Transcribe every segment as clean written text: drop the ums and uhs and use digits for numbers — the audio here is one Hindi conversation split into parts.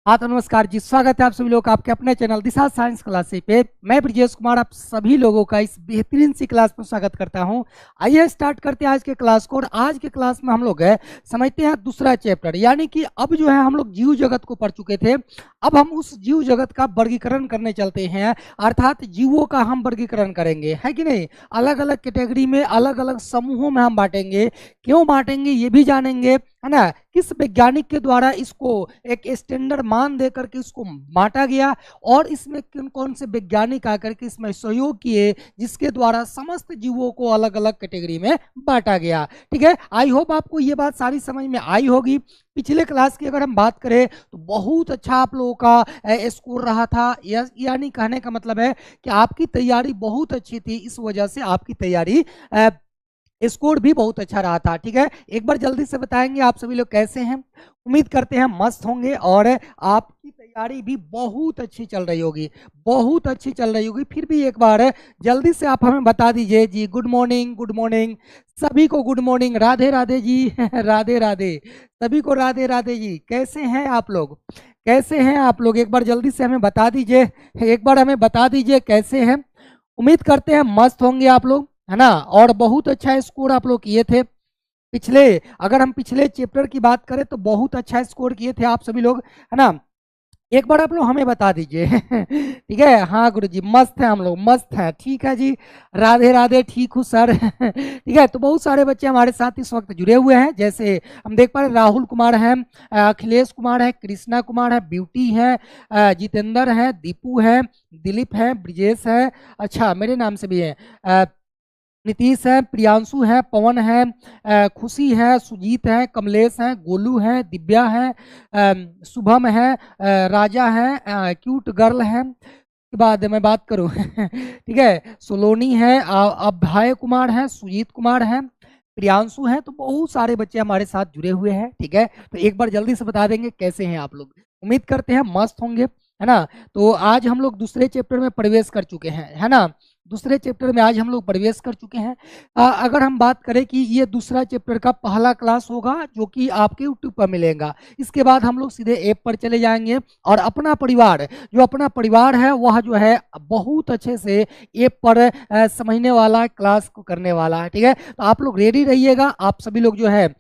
हाँ तो नमस्कार जी, स्वागत है आप सभी लोग का आपके अपने चैनल दिशा साइंस क्लासेस पे। मैं ब्रजेश कुमार आप सभी लोगों का इस बेहतरीन सी क्लास में स्वागत करता हूं। आइए स्टार्ट करते हैं आज के क्लास को। और आज के क्लास में हम लोग समझते हैं दूसरा चैप्टर, यानी कि अब जो है हम लोग जीव जगत को पढ़ चुके थे। अब हम उस जीव जगत का वर्गीकरण करने चलते हैं, अर्थात जीवों का हम वर्गीकरण करेंगे, है कि नहीं। अलग अलग कैटेगरी में, अलग अलग समूहों में हम बांटेंगे। क्यों बांटेंगे ये भी जानेंगे, है ना। किस वैज्ञानिक के द्वारा इसको एक स्टैंडर्ड मान दे करके इसको बांटा गया, और इसमें कौन कौन से वैज्ञानिक आकर के इसमें सहयोग किए, जिसके द्वारा समस्त जीवों को अलग अलग कैटेगरी में बांटा गया। ठीक है, आई होप आपको ये बात सारी समझ में आई होगी। पिछले क्लास की अगर हम बात करें तो बहुत अच्छा आप लोगों का स्कोर रहा था, यानी कहने का मतलब है कि आपकी तैयारी बहुत अच्छी थी, इस वजह से आपकी तैयारी स्कोर भी बहुत अच्छा रहा था। ठीक है, एक बार जल्दी से बताएंगे आप सभी लोग कैसे हैं। उम्मीद करते हैं मस्त होंगे और आपकी तैयारी भी बहुत अच्छी चल रही होगी, बहुत अच्छी चल रही होगी। फिर भी एक बार जल्दी से आप हमें बता दीजिए जी। गुड मॉर्निंग, गुड मॉर्निंग सभी को, गुड मॉर्निंग, राधे राधे जी राधे राधे सभी को, राधे राधे जी। कैसे हैं आप लोग, कैसे हैं आप लोग, एक बार जल्दी से हमें बता दीजिए, एक बार हमें बता दीजिए कैसे हैं। उम्मीद करते हैं मस्त होंगे आप लोग, है ना। और बहुत अच्छा स्कोर आप लोग किए थे पिछले, अगर हम पिछले चैप्टर की बात करें तो बहुत अच्छा स्कोर किए थे आप सभी लोग, है ना। एक बार आप लोग हमें बता दीजिए ठीक है। हाँ गुरुजी, मस्त है, हम लोग मस्त है। ठीक है जी, राधे राधे, ठीक हूँ सर ठीक है। तो बहुत सारे बच्चे हमारे साथ इस वक्त जुड़े हुए हैं, जैसे हम देख पा रहे हैं राहुल कुमार हैं, अखिलेश कुमार है, कृष्णा कुमार है, ब्यूटी है, जितेंद्र है, दीपू है, दिलीप है, ब्रिजेश है, अच्छा मेरे नाम से भी है, नीतीश है, प्रियांशु है, पवन है, खुशी है, सुजीत है, कमलेश है, गोलू है, दिव्या है, शुभम है, राजा है, क्यूट गर्ल है। के बाद मैं बात करूं ठीक है, सोलोनी है, अभय कुमार है, सुजीत कुमार है, प्रियांशु है। तो बहुत सारे बच्चे हमारे साथ जुड़े हुए हैं। ठीक है, तो एक बार जल्दी से बता देंगे कैसे हैं आप लोग। उम्मीद करते हैं मस्त होंगे, है ना। तो आज हम लोग दूसरे चैप्टर में प्रवेश कर चुके हैं, है ना। दूसरे चैप्टर में आज हम लोग प्रवेश कर चुके हैं। अगर हम बात करें कि ये दूसरा चैप्टर का पहला क्लास होगा जो कि आपके यूट्यूब पर मिलेगा। इसके बाद हम लोग सीधे ऐप पर चले जाएंगे और अपना परिवार, जो अपना परिवार है वह जो है बहुत अच्छे से ऐप पर समझने वाला, क्लास को करने वाला है। ठीक है, तो आप लोग रेडी रहिएगा। आप सभी लोग जो है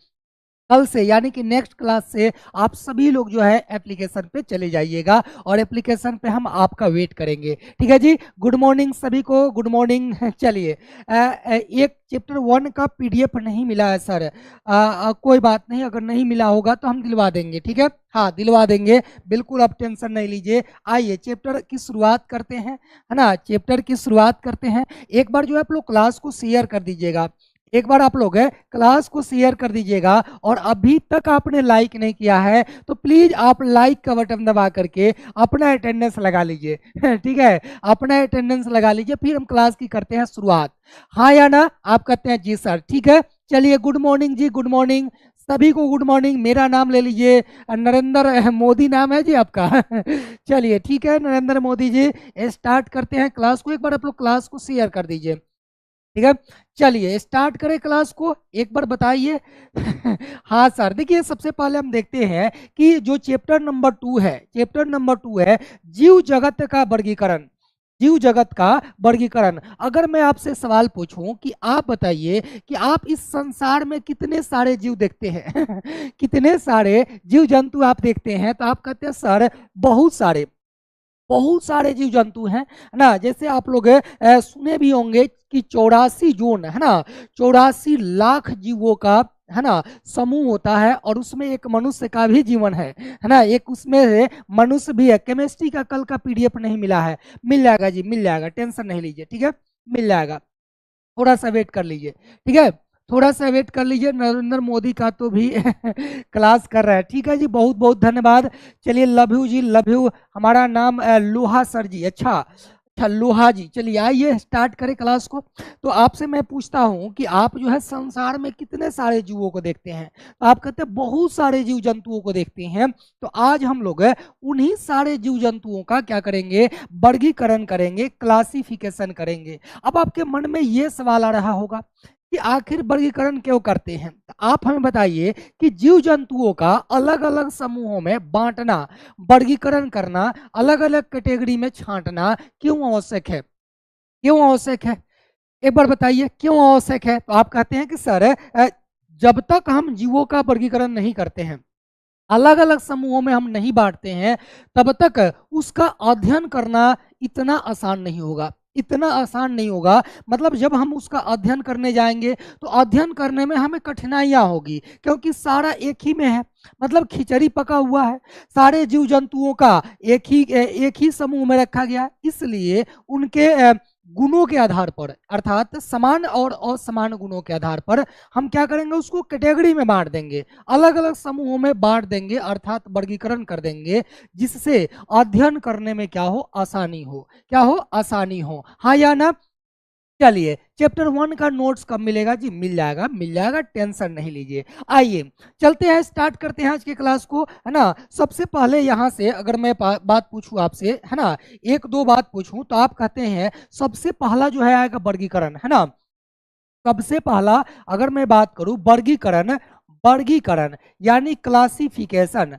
कल से, यानी कि नेक्स्ट क्लास से आप सभी लोग जो है एप्लीकेशन पे चले जाइएगा और एप्लीकेशन पे हम आपका वेट करेंगे। ठीक है जी, गुड मॉर्निंग सभी को, गुड मॉर्निंग चलिए, एक चैप्टर 1 का पीडीएफ नहीं मिला है सर। कोई बात नहीं, अगर नहीं मिला होगा तो हम दिलवा देंगे। ठीक है, हाँ दिलवा देंगे, बिल्कुल आप टेंशन नहीं लीजिए। आइए चैप्टर की शुरुआत करते हैं, है ना। चैप्टर की शुरुआत करते हैं। एक बार जो है आप लोग क्लास को शेयर कर दीजिएगा, एक बार आप लोग क्लास को शेयर कर दीजिएगा। और अभी तक आपने लाइक नहीं किया है तो प्लीज आप लाइक का बटन दबा करके अपना अटेंडेंस लगा लीजिए ठीक है, अपना अटेंडेंस लगा लीजिए। फिर हम क्लास की करते हैं शुरुआत, हाँ या ना। आप कहते हैं जी सर, ठीक है। चलिए, गुड मॉर्निंग जी, गुड मॉर्निंग सभी को, गुड मॉर्निंग। मेरा नाम ले लीजिए, नरेंद्र मोदी नाम है जी आपका चलिए ठीक है, नरेंद्र मोदी जी। स्टार्ट करते हैं क्लास को। एक बार आप लोग क्लास को शेयर कर दीजिए। ठीक है, चलिए स्टार्ट करें क्लास को, एक बार बताइए हाँ सर, देखिए सबसे पहले हम देखते हैं कि जो चैप्टर नंबर 2 है, चैप्टर नंबर 2 है जीव जगत का वर्गीकरण। जीव जगत का वर्गीकरण। अगर मैं आपसे सवाल पूछूं कि आप बताइए कि आप इस संसार में कितने सारे जीव देखते हैं कितने सारे जीव जंतु आप देखते हैं, तो आप कहते हैं सर बहुत सारे, बहुत सारे जीव जंतु हैं, है ना। जैसे आप लोग सुने भी होंगे कि 84 जोन, है ना, 84 लाख जीवों का, है ना, समूह होता है। और उसमें एक मनुष्य का भी जीवन है ना, एक उसमें मनुष्य भी है। केमिस्ट्री का कल का पीडीएफ नहीं मिला है, मिल जाएगा जी, मिल जाएगा, टेंशन नहीं लीजिए। ठीक है, मिल जाएगा, थोड़ा सा वेट कर लीजिए। ठीक है, थोड़ा सा वेट कर लीजिए। नरेंद्र मोदी का तो भी क्लास कर रहा है। ठीक है जी, बहुत बहुत धन्यवाद। चलिए, लव यू जी, लव यू। हमारा नाम लोहा सर जी, अच्छा अच्छा लोहा जी। चलिए आइए स्टार्ट करें क्लास को। तो आपसे मैं पूछता हूं कि आप जो है संसार में कितने सारे जीवों को देखते हैं, तो आप कहते हैं बहुत सारे जीव जंतुओं को देखते हैं। तो आज हम लोग उन्हीं सारे जीव जंतुओं का क्या करेंगे, वर्गीकरण करेंगे, क्लासिफिकेशन करेंगे। अब आपके मन में ये सवाल आ रहा होगा कि आखिर वर्गीकरण क्यों करते हैं। तो आप हमें बताइए कि जीव जंतुओं का अलग अलग समूहों में बांटना, वर्गीकरण करना, अलग अलग कैटेगरी में छांटना क्यों आवश्यक है, क्यों आवश्यक है, एक बार बताइए क्यों आवश्यक है। तो आप कहते हैं कि सर जब तक हम जीवों का वर्गीकरण नहीं करते हैं, अलग अलग समूहों में हम नहीं बांटते हैं, तब तक उसका अध्ययन करना इतना आसान नहीं होगा, इतना आसान नहीं होगा। मतलब जब हम उसका अध्ययन करने जाएंगे तो अध्ययन करने में हमें कठिनाइयां होगी, क्योंकि सारा एक ही में है, मतलब खिचड़ी पका हुआ है, सारे जीव जंतुओं का एक ही समूह में रखा गया है। इसलिए उनके गुणों के आधार पर, अर्थात समान और असमान गुणों के आधार पर हम क्या करेंगे, उसको कैटेगरी में बांट देंगे, अलग अलग समूहों में बांट देंगे, अर्थात वर्गीकरण कर देंगे, जिससे अध्ययन करने में क्या हो, आसानी हो, क्या हो, आसानी हो। हाँ या ना। चलिए चैप्टर 1 का नोट्स कब मिलेगा जी, मिल जाएगा, मिल जाएगा, टेंशन नहीं लीजिए। आइए चलते हैं, स्टार्ट करते हैं आज की क्लास को, है ना। सबसे पहले यहाँ से अगर मैं बात पूछूं आपसे, है ना, एक दो बात पूछूं, तो आप कहते हैं सबसे पहला जो है आएगा वर्गीकरण, है ना। सबसे पहला अगर मैं बात करूं वर्गीकरण, वर्गीकरण यानी क्लासिफिकेशन,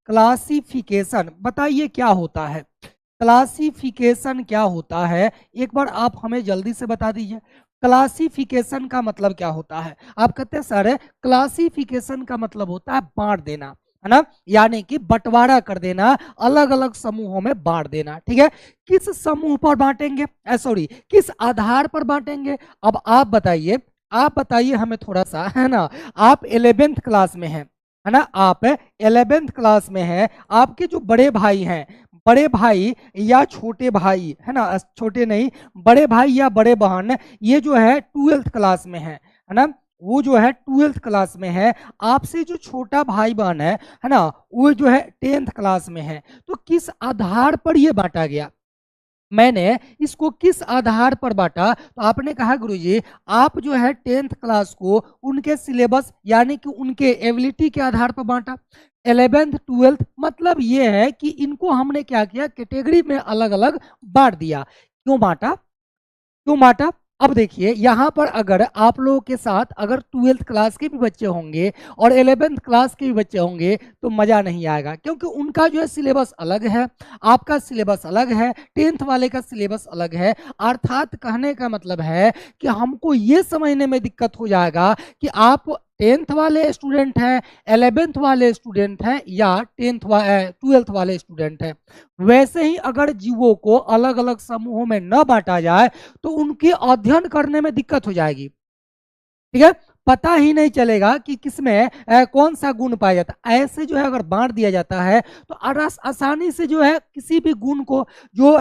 क्लासिफिकेशन बताइए क्या होता है, क्लासिफिकेशन क्या होता है, एक बार आप हमें जल्दी से बता दीजिए। क्लासिफिकेशन का मतलब क्या होता है। आप कहते हैं सर क्लासिफिकेशन का मतलब होता है बांट देना, है ना, यानी कि बंटवारा कर देना, अलग अलग समूहों में बांट देना, ठीक है। किस समूह पर बांटेंगे, सॉरी किस आधार पर बांटेंगे। अब आप बताइए, आप बताइए हमें थोड़ा सा, है ना। आप 11th क्लास में हैं, है ना, आप 11th क्लास में हैं, आपके जो बड़े भाई हैं, बड़े भाई या छोटे भाई, है ना, छोटे नहीं, बड़े भाई या बड़े बहन, ये जो है 12th क्लास में है ना, वो जो है 12th क्लास में है। आपसे जो छोटा भाई बहन है ना, वो जो है 10th क्लास में है। तो किस आधार पर ये बांटा गया, मैंने इसको किस आधार पर बांटा। तो आपने कहा गुरुजी आप जो है 10th क्लास को उनके सिलेबस यानी कि उनके एबिलिटी के आधार पर बांटा। 11th 12th मतलब ये है कि इनको हमने क्या किया, कैटेगरी में अलग अलग बांट दिया। क्यों बांटा, क्यों बांटा। अब देखिए यहाँ पर अगर आप लोगों के साथ अगर 12th क्लास के भी बच्चे होंगे और 11th क्लास के भी बच्चे होंगे तो मजा नहीं आएगा, क्योंकि उनका जो है सिलेबस अलग है, आपका सिलेबस अलग है, 10th वाले का सिलेबस अलग है। अर्थात कहने का मतलब है कि हमको ये समझने में दिक्कत हो जाएगा कि आप 10th वाले स्टूडेंट हैं, 11th वाले स्टूडेंट हैं या 12th वाले स्टूडेंट हैं। वैसे ही अगर जीवों को अलग अलग समूहों में न बांटा जाए तो उनके अध्ययन करने में दिक्कत हो जाएगी, ठीक है, पता ही नहीं चलेगा कि किसमें कौन सा गुण पाया जाता है। ऐसे जो है अगर बांट दिया जाता है तो आसानी से जो है किसी भी गुण को, जो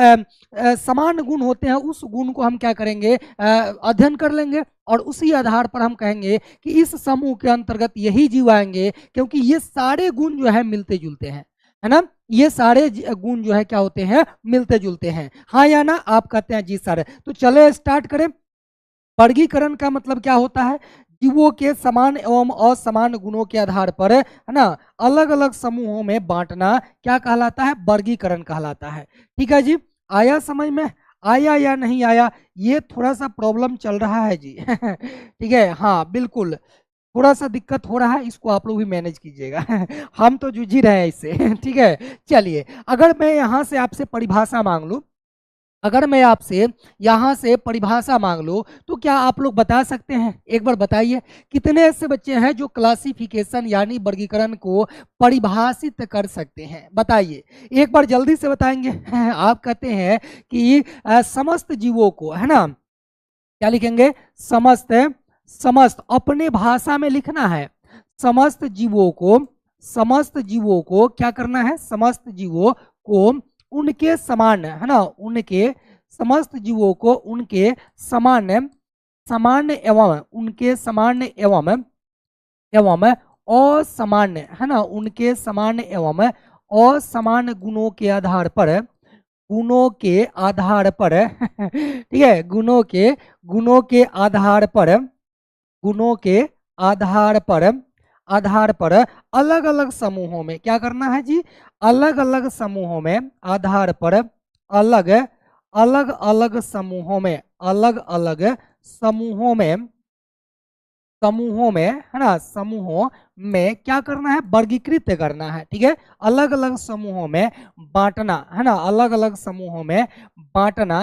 समान गुण होते हैं उस गुण को हम क्या करेंगे, अध्ययन कर लेंगे, और उसी आधार पर हम कहेंगे कि इस समूह के अंतर्गत यही जीव आएंगे, क्योंकि ये सारे गुण जो है मिलते जुलते हैं, है ना, ये सारे गुण जो है क्या होते हैं, मिलते जुलते हैं। हाँ या ना, आप कहते हैं जी सर। तो चले स्टार्ट करें। वर्गीकरण का मतलब क्या होता है, जीवों के समान एवं असमान गुणों के आधार पर, है ना, अलग अलग समूहों में बांटना क्या कहलाता है, वर्गीकरण कहलाता है। ठीक है जी, आया समझ में, आया या नहीं आया, ये थोड़ा सा प्रॉब्लम चल रहा है जी ठीक है, हाँ बिल्कुल, थोड़ा सा दिक्कत हो रहा है, इसको आप लोग भी मैनेज कीजिएगा हम तो जूझ ही रहे हैं इससे ठीक है। चलिए अगर मैं यहाँ से आपसे परिभाषा मांग लूँ, अगर मैं आपसे यहाँ से परिभाषा मांग लूँ तो क्या आप लोग बता सकते हैं, एक बार बताइए कितने ऐसे बच्चे हैं जो क्लासिफिकेशन यानी वर्गीकरण को परिभाषित कर सकते हैं, बताइए एक बार जल्दी से बताएंगे आप कहते हैं कि समस्त जीवों को, है ना, क्या लिखेंगे, समस्त, समस्त अपने भाषा में लिखना है, समस्त जीवों को, समस्त जीवों को क्या करना है, समस्त जीवों को उनके समान, है ना, उनके समस्त जीवों को उनके समान, समान एवं उनके समान एवं एवं असामान्य, है ना, उनके समान एवं असामान्य गुणों के आधार पर, गुणों के आधार पर ठीक है, गुणों के आधार पर, गुणों के आधार पर, आधार पर अलग अलग समूहों में क्या करना है जी, अलग अलग समूहों में, आधार पर अलग अलग अलग समूहों में, अलग अलग समूहों में, समूहों में, है ना, समूहों में क्या करना है, वर्गीकृत करना है, ठीक है, अलग अलग समूहों में बांटना, है ना, अलग अलग समूहों में बांटना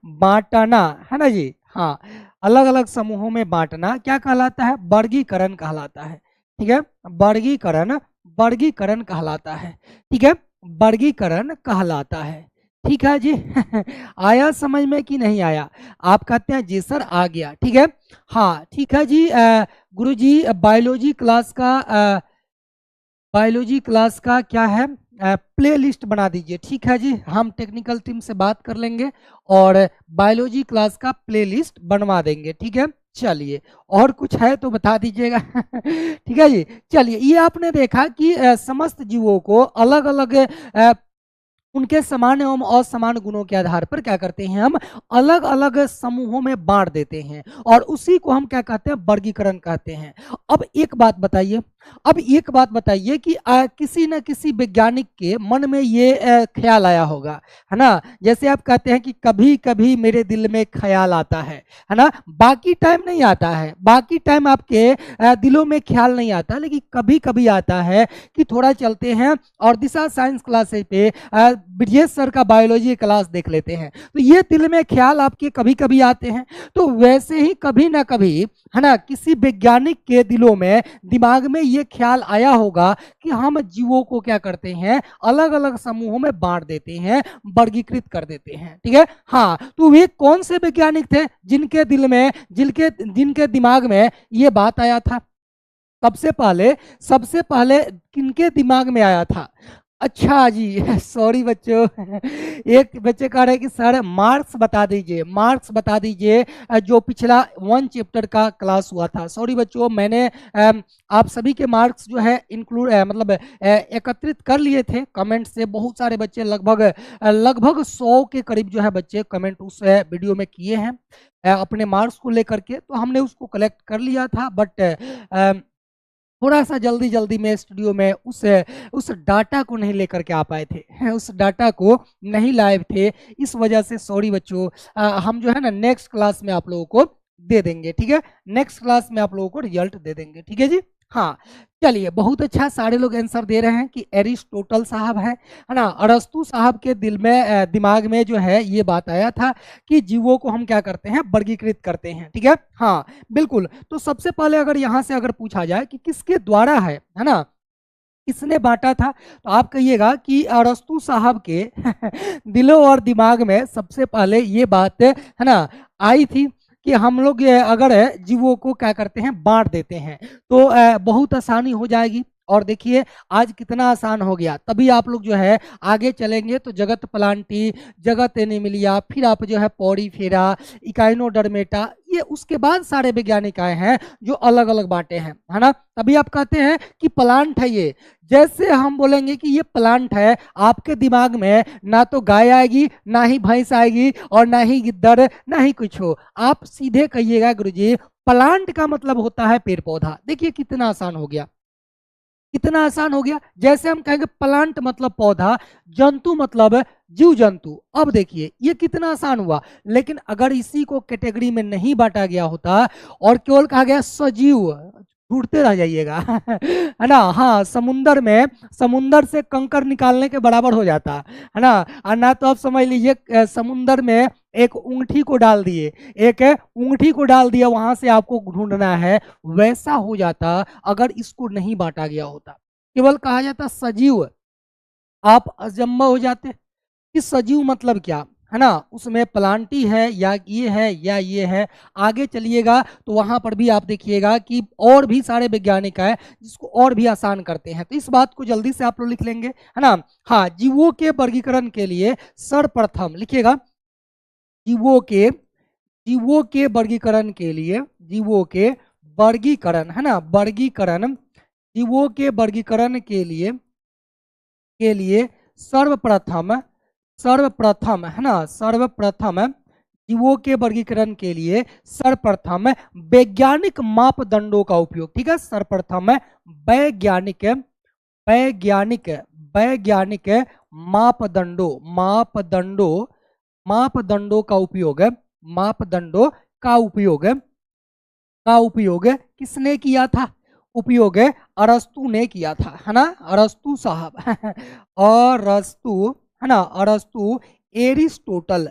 बांटना, है ना जी, हाँ, अलग अलग समूहों में बांटना क्या कहलाता है, वर्गीकरण कहलाता है, ठीक है, वर्गीकरण, वर्गीकरण कहलाता है, ठीक है, वर्गीकरण कहलाता है, ठीक है जी आया समझ में कि नहीं आया, आप कहते हैं जी सर आ गया, ठीक है, हाँ ठीक है जी, गुरुजी बायोलॉजी क्लास का बायोलॉजी क्लास का क्या है, प्ले लिस्ट बना दीजिए, ठीक है जी, हम टेक्निकल टीम से बात कर लेंगे और बायोलॉजी क्लास का प्ले लिस्ट बनवा देंगे, ठीक है, चलिए और कुछ है तो बता दीजिएगा ठीक है जी, चलिए ये आपने देखा कि समस्त जीवों को अलग अलग उनके समान एवं असमान गुणों के आधार पर क्या करते हैं, हम अलग अलग समूहों में बांट देते हैं और उसी को हम क्या कहते हैं, वर्गीकरण कहते हैं। अब एक बात बताइए, अब एक बात बताइए कि किसी न किसी वैज्ञानिक के मन में ये ख्याल आया होगा, है ना, जैसे आप कहते हैं कि कभी कभी मेरे दिल में ख्याल आता है ना, बाकी टाइम नहीं आता है, बाकी टाइम आपके दिलों में ख्याल नहीं आता, लेकिन कभी कभी आता है कि थोड़ा चलते हैं और दिशा साइंस क्लासेस पे ब्रजेश सर का बायोलॉजी क्लास देख लेते हैं, तो ये दिल में ख्याल आपके कभी कभी आते हैं, तो वैसे ही कभी ना कभी, है ना, किसी वैज्ञानिक के दिलों में, दिमाग में ये ख्याल आया होगा कि हम जीवों को क्या करते हैं, अलग अलग समूहों में बांट देते हैं, वर्गीकृत कर देते हैं, ठीक है, हाँ, तो वे कौन से वैज्ञानिक थे जिनके दिल में, जिनके जिनके दिमाग में ये बात आया था, सबसे पहले किनके दिमाग में आया था, अच्छा जी सॉरी बच्चों एक बच्चे कह रहे हैं कि सर मार्क्स बता दीजिए, मार्क्स बता दीजिए जो पिछला 1 चैप्टर का क्लास हुआ था, सॉरी बच्चों मैंने आप सभी के मार्क्स जो है इंक्लूड मतलब एकत्रित कर लिए थे कमेंट से, बहुत सारे बच्चे लगभग 100 के करीब जो है बच्चे कमेंट उस वीडियो में किए हैं अपने मार्क्स को लेकर के, तो हमने उसको कलेक्ट कर लिया था, बट थोड़ा सा जल्दी में स्टूडियो में उस डाटा को नहीं लेकर के आ पाए थे उस डाटा को नहीं लाए थे, इस वजह से सॉरी बच्चों, हम जो है ना नेक्स्ट क्लास में आप लोगों को दे देंगे, ठीक है, नेक्स्ट क्लास में आप लोगों को रिजल्ट दे देंगे, ठीक है जी, हाँ चलिए बहुत अच्छा, सारे लोग आंसर दे रहे हैं कि एरिस्टोटल साहब है ना, अरस्तु साहब के दिल में दिमाग में जो है ये बात आया था कि जीवों को हम क्या करते हैं, वर्गीकृत करते हैं, ठीक है, हाँ बिल्कुल, तो सबसे पहले अगर यहाँ से अगर पूछा जाए कि किसके द्वारा है ना, किसने बांटा था, तो आप कहिएगा कि अरस्तु साहब के दिलों और दिमाग में सबसे पहले ये बात है ना आई थी कि हम लोग अगर जीवों को क्या करते हैं, बांट देते हैं तो बहुत आसानी हो जाएगी, और देखिए आज कितना आसान हो गया, तभी आप लोग जो है आगे चलेंगे तो जगत प्लांटी, जगत एनिमिलिया, फिर आप जो है पॉरीफेरा, इकाइनोडर्मेटा, ये उसके बाद सारे वैज्ञानिक आए हैं जो अलग अलग बांटे हैं, है ना, तभी आप कहते हैं कि प्लांट है ये, जैसे हम बोलेंगे कि ये प्लांट है, आपके दिमाग में ना तो गाय आएगी, ना ही भैंस आएगी, और ना ही गिद्दड़, ना ही कुछ हो, आप सीधे कहिएगा गुरुजी प्लांट का मतलब होता है पेड़ पौधा, देखिए कितना आसान हो गया, कितना आसान हो गया, जैसे हम कहेंगे प्लांट मतलब पौधा, जंतु मतलब जीव जंतु, अब देखिए ये कितना आसान हुआ, लेकिन अगर इसी को कैटेगरी में नहीं बांटा गया होता और केवल कहा गया सजीव, ढूंढते रह जाइएगा है ना, हाँ समुंदर में, समुंदर से कंकर निकालने के बराबर हो जाता है ना, और ना तो आप समझ लीजिए समुंदर में एक ऊंगठी को डाल दिए, एक ऊंगठी को डाल दिया, वहां से आपको ढूंढना है, वैसा हो जाता अगर इसको नहीं बांटा गया होता, केवल कहा जाता सजीव, आप अचंभव हो जाते कि सजीव मतलब क्या, है ना, उसमें प्लांटी है या ये है, आगे चलिएगा तो वहां पर भी आप देखिएगा कि और भी सारे वैज्ञानिक है जिसको और भी आसान करते हैं, तो इस बात को जल्दी से आप लोग लिख लेंगे, है ना, हाँ जीवों के वर्गीकरण के लिए सर्वप्रथम लिखिएगा, जीवों के जीवों के वर्गीकरण के लिए, जीवों के वर्गीकरण, है ना, वर्गीकरण, जीवों के वर्गीकरण के लिए सर्वप्रथम, सर्वप्रथम, है ना, सर्वप्रथम जीवों के वर्गीकरण के लिए सर्वप्रथम वैज्ञानिक मापदंडों का उपयोग, ठीक है, सर्वप्रथम वैज्ञानिक, वैज्ञानिक, वैज्ञानिक मापदंडों, मापदंडों, मापदंडों का उपयोग, मापदंडों का उपयोग किसने किया था? उपयोग अरस्तु ने किया था, है ना, अरस्तु साहब अरस्तु, है ना, अरस्तु, एरिस्टोटल,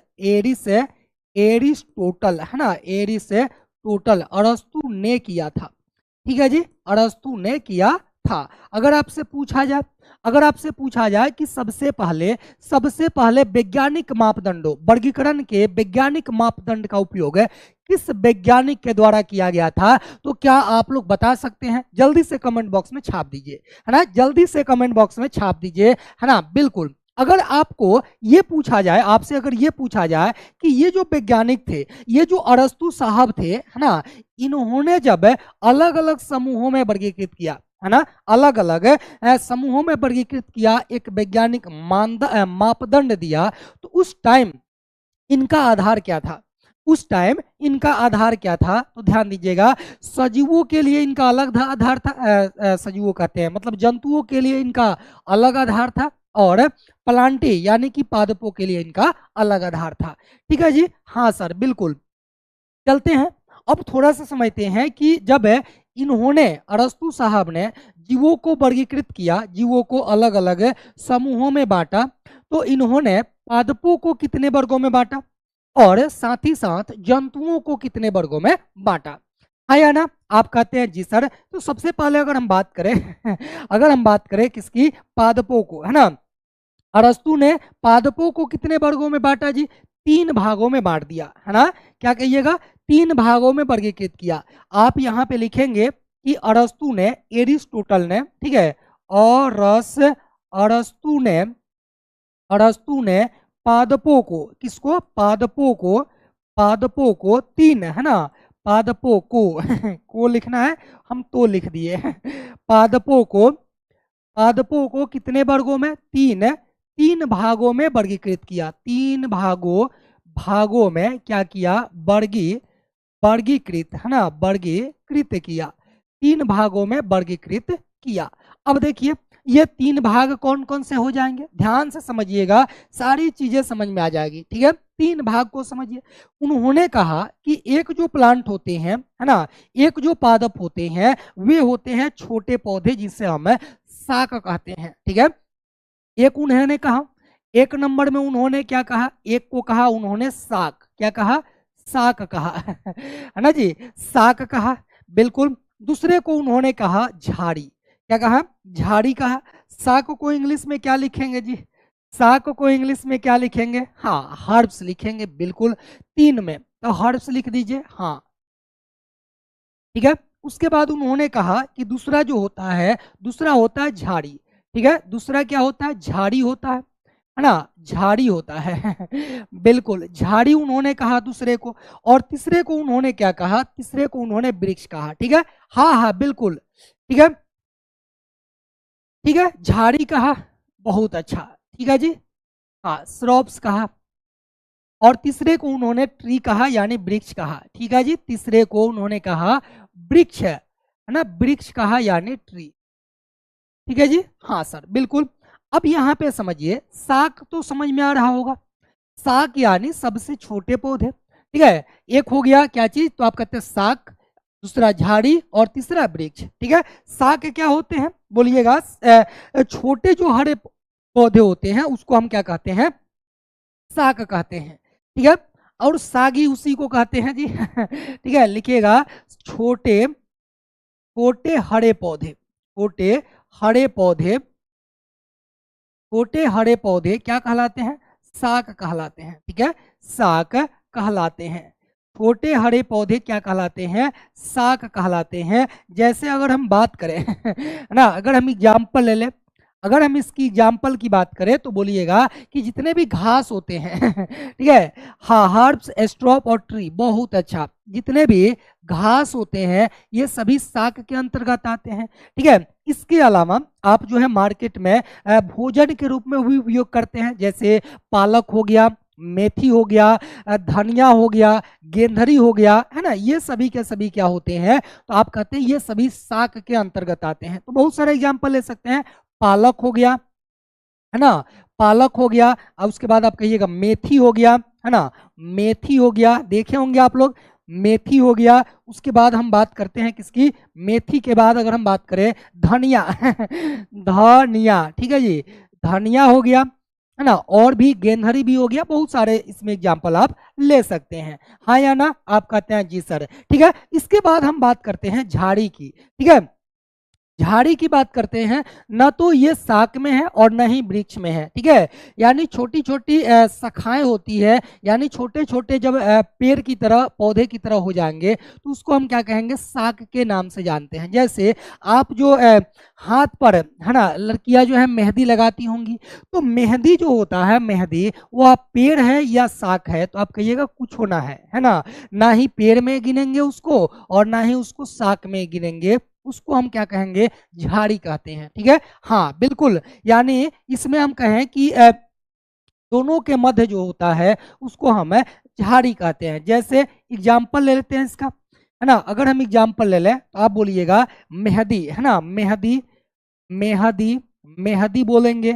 है ना, एरिस्टोटल अरस्तु ने किया था। ठीक है जी, अरस्तु ने किया था। अगर आपसे पूछा जाए कि सबसे पहले वैज्ञानिक मापदंडों, वर्गीकरण के वैज्ञानिक मापदंड का उपयोग किस वैज्ञानिक के द्वारा किया गया था, तो क्या आप लोग बता सकते हैं? जल्दी से कमेंट बॉक्स में छाप दीजिए, है ना, जल्दी से कमेंट बॉक्स में छाप दीजिए, है ना, बिल्कुल। अगर आपको ये पूछा जाए, आपसे अगर ये पूछा जाए कि ये जो वैज्ञानिक थे, ये जो अरस्तु साहब थे, है ना, इन्होंने जब अलग अलग समूहों में वर्गीकृत किया, है ना, अलग अलग समूहों में वर्गीकृत किया, एक वैज्ञानिक मापदंड दिया, तो उस टाइम इनका आधार क्या था? तो ध्यान दीजिएगा, सजीवों के लिए इनका अलग आधार था, सजीवों कहते हैं मतलब जंतुओं के लिए इनका अलग आधार था, और प्लांटे यानी कि पादपों के लिए इनका अलग आधार था। ठीक है जी, हाँ सर, बिल्कुल। चलते हैं, अब थोड़ा सा समझते हैं कि जब इन्होंने, अरस्तु साहब ने जीवों को वर्गीकृत किया, जीवों को अलग अलग समूहों में बांटा, तो इन्होंने पादपों को कितने वर्गों में बांटा और साथ ही साथ जंतुओं को कितने वर्गों में बांटा? है या ना? आप कहते हैं जी सर। तो सबसे पहले अगर हम बात करें किसकी? पादपों को, है ना। अरस्तु ने पादपों को कितने वर्गों में बांटा जी? 3 भागों में बांट दिया, है ना। क्या कहिएगा? 3 भागों में वर्गीकृत किया। आप यहाँ पे लिखेंगे कि अरस्तु ने, एरिस्टोटल ने, ठीक है, और अरस्तु ने पादपों को, किसको? पादपों को 3, है ना, पादपों को को लिखना है, हम तो लिख दिए पादपों को कितने वर्गों में? 3 भागों में वर्गीकृत किया। 3 भागों में क्या किया? वर्गीकृत, है ना, वर्गीकृत किया। 3 भागों में वर्गीकृत किया। अब देखिए ये 3 भाग कौन कौन से हो जाएंगे? ध्यान से समझिएगा, सारी चीजें समझ में आ जाएगी। ठीक है, 3 भाग को समझिए। उन्होंने कहा कि एक जो प्लांट होते हैं, है ना, एक जो पादप होते हैं, वे होते हैं छोटे पौधे जिसे हम शाक कहते हैं। ठीक है, एक उन्होंने कहा, 1 नंबर में उन्होंने क्या कहा? एक को कहा उन्होंने शाक। क्या कहा? शाक कहा है ना जी, शाक कहा, बिल्कुल। दूसरे को उन्होंने कहा झाड़ी। क्या कहा? झाड़ी कहा। शाक को इंग्लिश में क्या लिखेंगे जी? शाक को इंग्लिश में क्या लिखेंगे? हाँ, हर्ब्स लिखेंगे, बिल्कुल। 3 में तो हर्ब्स लिख दीजिए, हाँ, ठीक है। उसके बाद उन्होंने कहा कि दूसरा जो होता है, दूसरा होता है झाड़ी। ठीक है, दूसरा क्या होता है? झाड़ी होता है ना, झाड़ी होता है बिल्कुल, झाड़ी उन्होंने कहा दूसरे को। और तीसरे को उन्होंने क्या कहा? तीसरे को उन्होंने वृक्ष कहा। ठीक है, हाँ हाँ, बिल्कुल, ठीक है, ठीक है, झाड़ी कहा, बहुत अच्छा, ठीक है जी, हाँ, श्रॉप्स कहा। और तीसरे को उन्होंने ट्री कहा, यानी वृक्ष कहा। ठीक है जी, तीसरे को उन्होंने कहा वृक्ष, है ना, वृक्ष कहा यानी ट्री। ठीक है जी, हाँ सर, बिल्कुल। अब यहाँ पे समझिए, शाक तो समझ में आ रहा होगा, शाक यानी सबसे छोटे पौधे। ठीक है, एक हो गया क्या चीज? तो आप कहते हैं शाक, दूसरा झाड़ी और तीसरा वृक्ष। ठीक है, शाक क्या होते हैं? बोलिएगा, छोटे जो हरे पौधे होते हैं उसको हम क्या कहते हैं? शाक कहते हैं। ठीक है, और सागी उसी को कहते हैं जी ठीक है, लिखिएगा, छोटे छोटे हरे पौधे, छोटे हरे पौधे, छोटे हरे पौधे क्या कहलाते हैं? शाक कहलाते हैं। ठीक है, शाक कहलाते हैं। छोटे हरे पौधे क्या कहलाते हैं? शाक कहलाते हैं। जैसे अगर हम बात करें है ना, अगर हम एग्जाम्पल ले लें, अगर हम इसकी एग्जाम्पल की बात करें तो बोलिएगा कि जितने भी घास होते हैं ठीक है, हाँ, हर्ब्स, स्ट्रॉप और ट्री, बहुत अच्छा, जितने भी घास होते हैं ये सभी शाक के अंतर्गत आते हैं। ठीक है, इसके अलावा आप जो है मार्केट में भोजन के रूप में भी उपयोग करते हैं, जैसे पालक हो गया, मेथी हो गया, धनिया हो गया, गेंधरी हो गया, है ना, ये सभी के सभी क्या होते हैं? तो आप कहते हैं ये सभी शाक के अंतर्गत आते हैं। तो बहुत सारे एग्जाम्पल ले सकते हैं, पालक हो गया, है ना, पालक हो गया, अब उसके बाद आप कहिएगा मेथी हो गया, है ना, मेथी हो गया, देखे होंगे आप लोग, मेथी हो गया। उसके बाद हम बात करते हैं किसकी, मेथी के बाद अगर हम बात करें धनिया धनिया, ठीक है जी, धनिया हो गया, है ना, और भी गेंधरी भी हो गया, बहुत सारे इसमें एग्जाम्पल आप ले सकते हैं। हाँ या ना, आप कहते हैं जी सर, ठीक है। इसके बाद हम बात करते हैं झाड़ी की, ठीक है। झाड़ी की बात करते हैं, न तो ये शाक में है और न ही वृक्ष में है, ठीक है। यानी छोटी छोटी शाखाएं होती है, यानी छोटे छोटे जब पेड़ की तरह, पौधे की तरह हो जाएंगे तो उसको हम क्या कहेंगे, शाक के नाम से जानते हैं। जैसे आप जो हाथ पर, है ना, लड़कियां जो है मेहंदी लगाती होंगी, तो मेहंदी जो होता है, मेहंदी वो आप पेड़ है या शाक है, तो आप कहिएगा कुछ होना है ना। ना ही पेड़ में गिनेंगे उसको और ना ही उसको शाक में गिनेंगे, उसको हम क्या कहेंगे, झाड़ी कहते हैं, ठीक है। हाँ बिल्कुल, यानी इसमें हम कहें कि दोनों के मध्य जो होता है उसको हम झाड़ी कहते हैं। जैसे एग्जाम्पल ले लेते हैं इसका, है ना, अगर हम एग्जाम्पल ले लें तो आप बोलिएगा मेहंदी, है ना, मेहंदी, मेहंदी, मेहंदी बोलेंगे,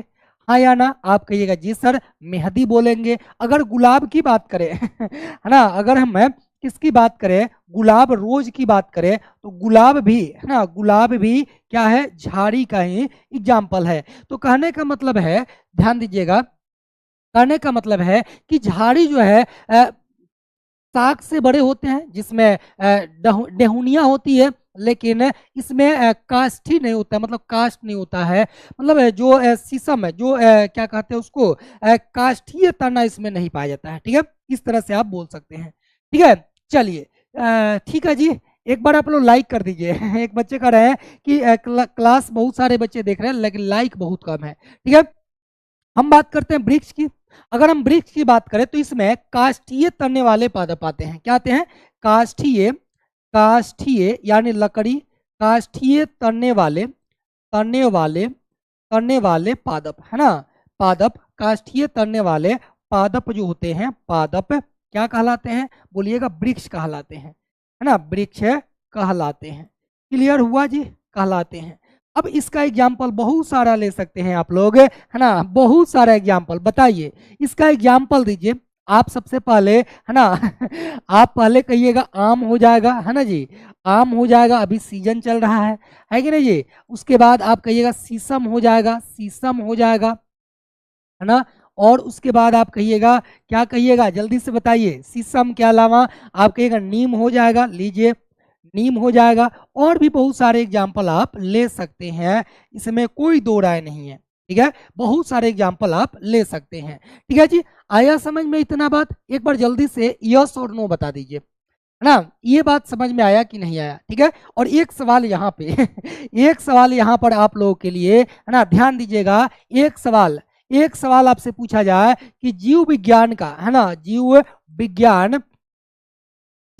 हाँ या ना, आप कहिएगा जी सर मेहंदी बोलेंगे। अगर गुलाब की बात करें है ना, अगर हम किसकी बात करें, गुलाब रोज की बात करें, तो गुलाब भी, है ना, गुलाब भी क्या है, झाड़ी का ही एग्जाम्पल है। तो कहने का मतलब है, ध्यान दीजिएगा, कहने का मतलब है कि झाड़ी जो है शाक से बड़े होते हैं, जिसमें डेहुनिया होती है, लेकिन इसमें काष्ठी नहीं होता, मतलब काष्ठ नहीं होता है, मतलब जो शीशम है, जो क्या कहते हैं उसको, काष्ठीय तना इसमें नहीं पाया जाता है, ठीक है। इस तरह से आप बोल सकते हैं, ठीक है। चलिए ठीक है जी, एक बार आप लोग लाइक कर दीजिए एक बच्चे कह रहे हैं कि क्लास बहुत सारे बच्चे देख रहे हैं लेकिन लाइक बहुत कम है, ठीक है। हम बात करते हैं वृक्ष की। अगर हम वृक्ष की बात करें तो इसमें काष्ठीय तने वाले पादप आते हैं। क्या आते हैं, काष्ठीय, काष्ठीय यानी लकड़ी, काष्ठीय तने वाले, तने वाले, तने वाले पादप, है ना, पादप, काष्ठीय तने वाले पादप जो होते हैं, पादप क्या कहलाते हैं, बोलिएगा वृक्ष कहलाते हैं, है ना, वृक्ष कहलाते हैं। क्लियर हुआ जी, कहलाते हैं। अब इसका एग्जाम्पल बहुत सारा ले सकते हैं आप लोग, है ना, बहुत सारा एग्जाम्पल बताइए, इसका एग्जाम्पल दीजिए। आप सबसे पहले, है ना आप पहले कहिएगा आम हो जाएगा, है ना जी, आम हो जाएगा, अभी सीजन चल रहा है कि नहीं जी। उसके बाद आप कहिएगा शीशम हो जाएगा, शीशम हो जाएगा, है ना। और उसके बाद आप कहिएगा, क्या कहिएगा जल्दी से बताइए, शीशम के अलावा आप कहिएगा नीम हो जाएगा, लीजिए नीम हो जाएगा। और भी बहुत सारे एग्जाम्पल आप ले सकते हैं, इसमें कोई दो राय नहीं है, ठीक है। बहुत सारे एग्जाम्पल आप ले सकते हैं, ठीक है जी। आया समझ में इतना बात, एक बार जल्दी से यस और नो बता दीजिए, है ना, ये बात समझ में आया कि नहीं आया, ठीक है। और एक सवाल यहाँ पे एक सवाल यहाँ पर आप लोगों के लिए, है ना, ध्यान दीजिएगा, एक सवाल, एक सवाल आपसे पूछा जाए कि जीव विज्ञान का, है ना, जीव विज्ञान,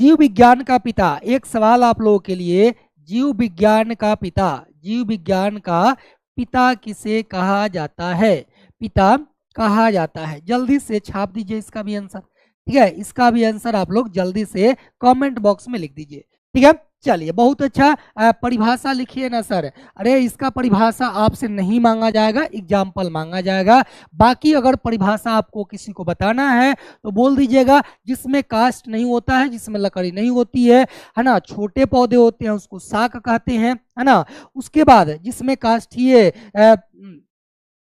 जीव विज्ञान का पिता, एक सवाल आप लोगों के लिए, जीव विज्ञान का पिता, जीव विज्ञान का पिता किसे कहा जाता है, पिता कहा जाता है, जल्दी से छाप दीजिए इसका भी आंसर, ठीक है। इसका भी आंसर आप लोग जल्दी से कमेंट बॉक्स में लिख दीजिए, ठीक है। चलिए बहुत अच्छा, परिभाषा लिखिए ना सर, अरे इसका परिभाषा आपसे नहीं मांगा जाएगा, एग्जाम्पल मांगा जाएगा। बाकी अगर परिभाषा आपको किसी को बताना है तो बोल दीजिएगा, जिसमें काष्ठ नहीं होता है, जिसमें लकड़ी नहीं होती है ना, छोटे पौधे होते हैं उसको शाक कहते हैं, है ना। उसके बाद जिसमें काष्ठीय,